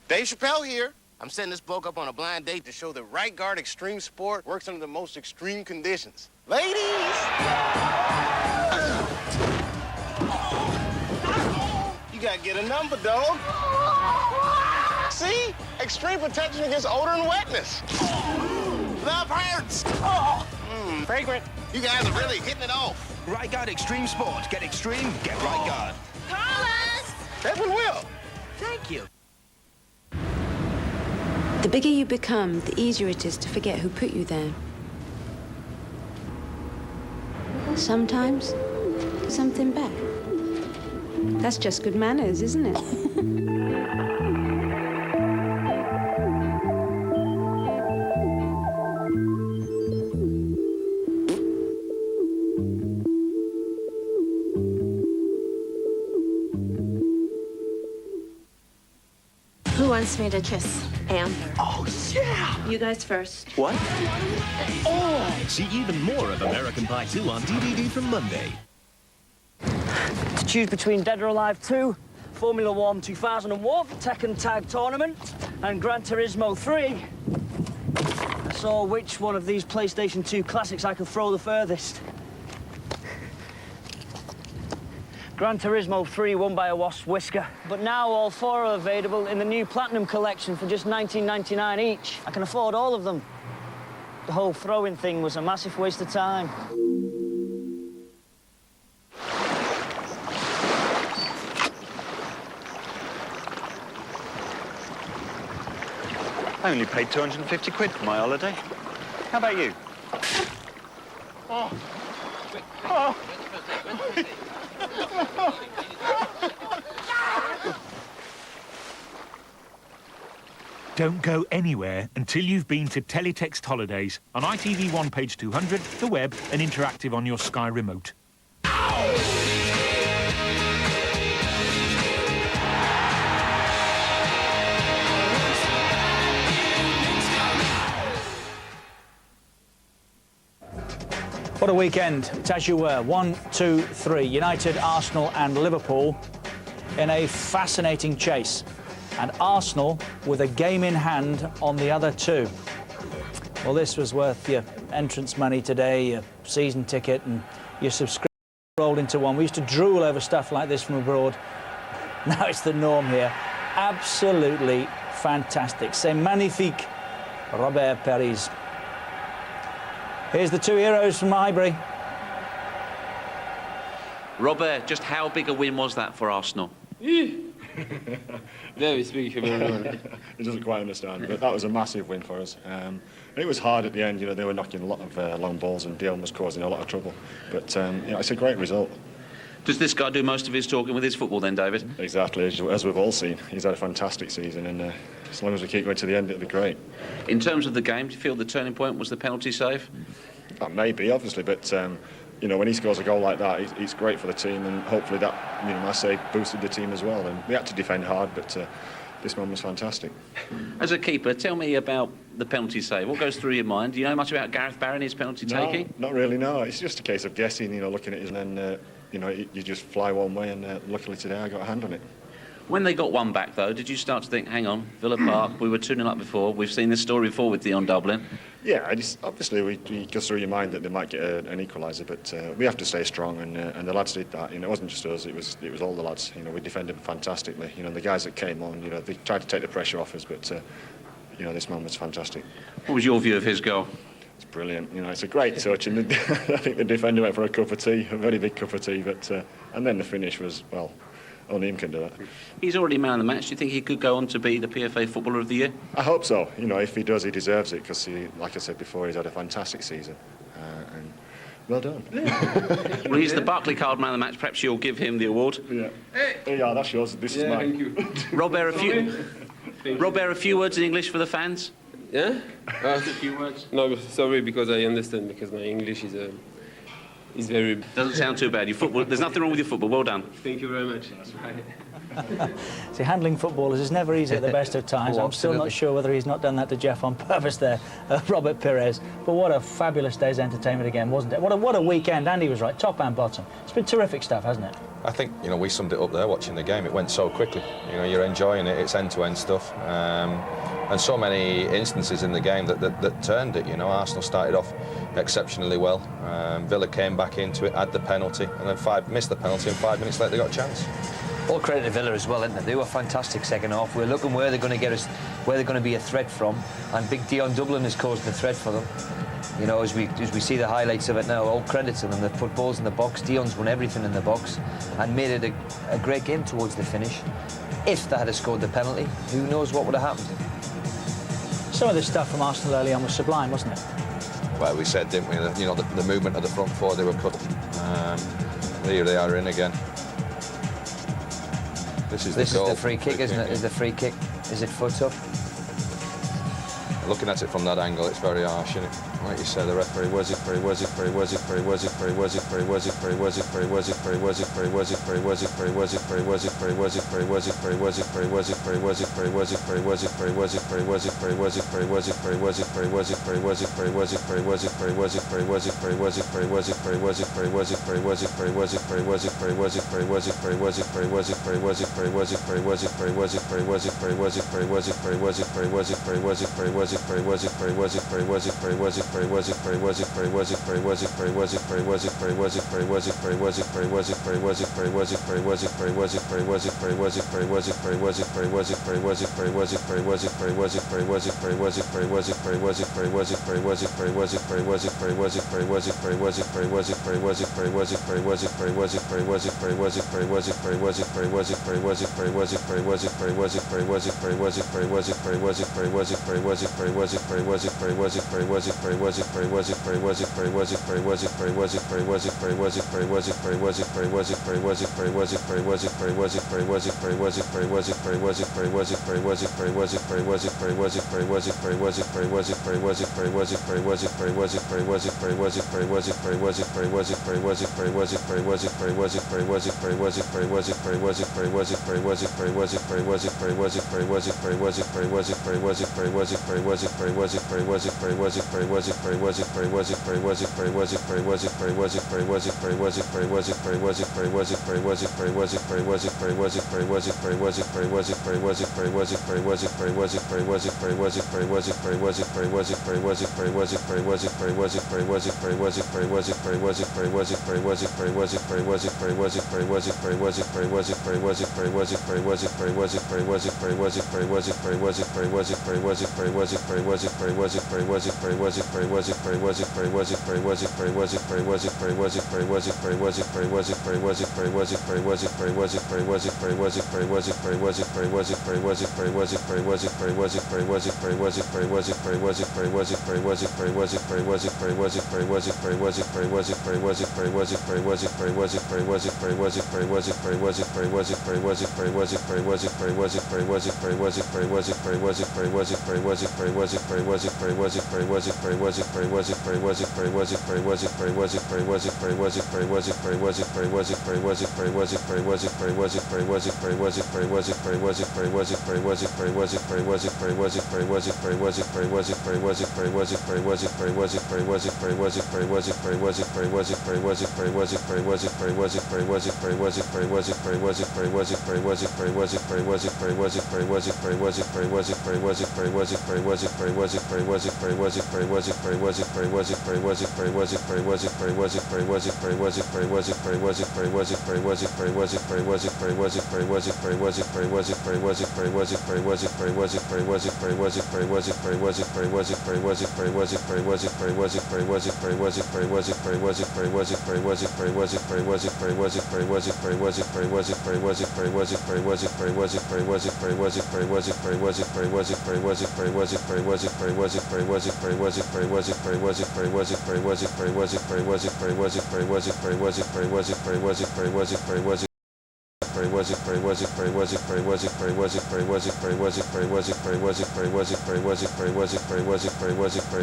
Dave Chappelle here. I'm setting this bloke up on a blind date to show that right guard extreme sport works under the most extreme conditions. Ladies! You gotta get a number, dog. See? Extreme protection against odor and wetness. Love hurts. Fragrant. You guys are really hitting it off. Right Guard Extreme Sport. Get extreme, get Right Guard. Carlos! Edwin Will. Thank you. The bigger you become, the easier it is to forget who put you there. Sometimes, something back. That's just good manners, isn't it? Who wants me to kiss Amber? Oh, yeah! You guys first. What? Oh! See even more of American Pie 2 on DVD from Monday. To choose between Dead or Alive 2, Formula 1 2001, Tekken Tag Tournament, and Gran Turismo 3, I saw which one of these PlayStation 2 classics I could throw the furthest. Gran Turismo 3 won by a wasp's whisker. But now all 4 are available in the new Platinum Collection for just $19.99 each. I can afford all of them. The whole throwing thing was a massive waste of time. I only paid 250 quid for my holiday. How about you? Oh. Oh. Don't go anywhere until you've been to Teletext Holidays on ITV1 page 200, the web, and interactive on your Sky remote. What a weekend. It's as you were. 1, 2, 3. United, Arsenal and Liverpool in a fascinating chase. And Arsenal with a game in hand on the other 2. Well, this was worth your entrance money today, your season ticket and your subscription rolled into one. We used to drool over stuff like this from abroad. Now it's the norm here. Absolutely fantastic. C'est magnifique, Robert Perez. Here's the 2 heroes from Highbury. Robert, just how big a win was that for Arsenal? Very speaking for everyone. He doesn't quite understand, but that was a massive win for us. It was hard at the end, you know, they were knocking a lot of long balls and Dion was causing a lot of trouble. But, you know, it's a great result. Does this guy do most of his talking with his football then, David? Exactly, as we've all seen. He's had a fantastic season and as long as we keep going to the end, it'll be great. In terms of the game, do you feel the turning point was the penalty save? Maybe, obviously, but you know, when he scores a goal like that, it's great for the team, and hopefully that, you know, I say, boosted the team as well. And we had to defend hard, but this one was fantastic. As a keeper, tell me about the penalty save. What goes through your mind? Do you know much about Gareth Barry and his penalty taking? Not really, no. It's just a case of guessing, you know, looking at it, and then, you know, you just fly one way, and luckily today I got a hand on it. When they got one back, though, did you start to think, hang on, Villa Park, we were 2-0 up before, we've seen this story before with Dion Dublin? Yeah, obviously it goes through your mind that they might get an equaliser, but we have to stay strong, and the lads did that. You know, it wasn't just us; it was all the lads. You know, we defended fantastically. You know, the guys that came on, you know, they tried to take the pressure off us, but you know, this man was fantastic. What was your view of his goal? It's brilliant. You know, it's a great touch, and I think the defender went for a cup of tea, a very big cup of tea, but and then the finish was, well, only him can do that. He's already man of the match. Do you think he could go on to be the PFA Footballer of the Year? I hope so. You know, if he does, he deserves it because, like I said before, he's had a fantastic season. And well done. Well, he's the Barclaycard man of the match. Perhaps you'll give him the award. Yeah. Yeah, that's yours. This is mine. Thank you. Rob, a few words in English for the fans? Yeah? A few words. No, sorry, because I understand, because my English is very... Doesn't sound too bad. Your football, there's nothing wrong with your football. Well done. Thank you very much. See, handling footballers is never easy at the best of times. Oh, I'm still not sure whether he's not done that to Jeff on purpose there, Robert Perez. But what a fabulous day's entertainment again, wasn't it? What a weekend. Andy was right, top and bottom. It's been terrific stuff, hasn't it? I think, you know, we summed it up there watching the game. It went so quickly. You know, you're enjoying it. It's end-to-end stuff. And so many instances in the game that turned it. You know, Arsenal started off exceptionally well. Villa came back into it, had the penalty, and then missed the penalty, and 5 minutes later they got a chance. All credit to Villa as well, isn't it? They were fantastic second half. We're looking where they're going to get us, where they're going to be a threat from, and Big Dion Dublin has caused the threat for them. You know, as we see the highlights of it now, all credit to them. They've put balls in the box. Dion's won everything in the box and made it a great game towards the finish. If they had scored the penalty, who knows what would have happened? Some of this stuff from Arsenal early on was sublime, wasn't it? Well, we said, didn't we, that, you know, the movement of the front four, they were cut. Here they are in again. This is the free kick, isn't it? Is the free kick? Is it foot up? Looking at it from that angle, it's very harsh, isn't it? Like you said, the referee was it.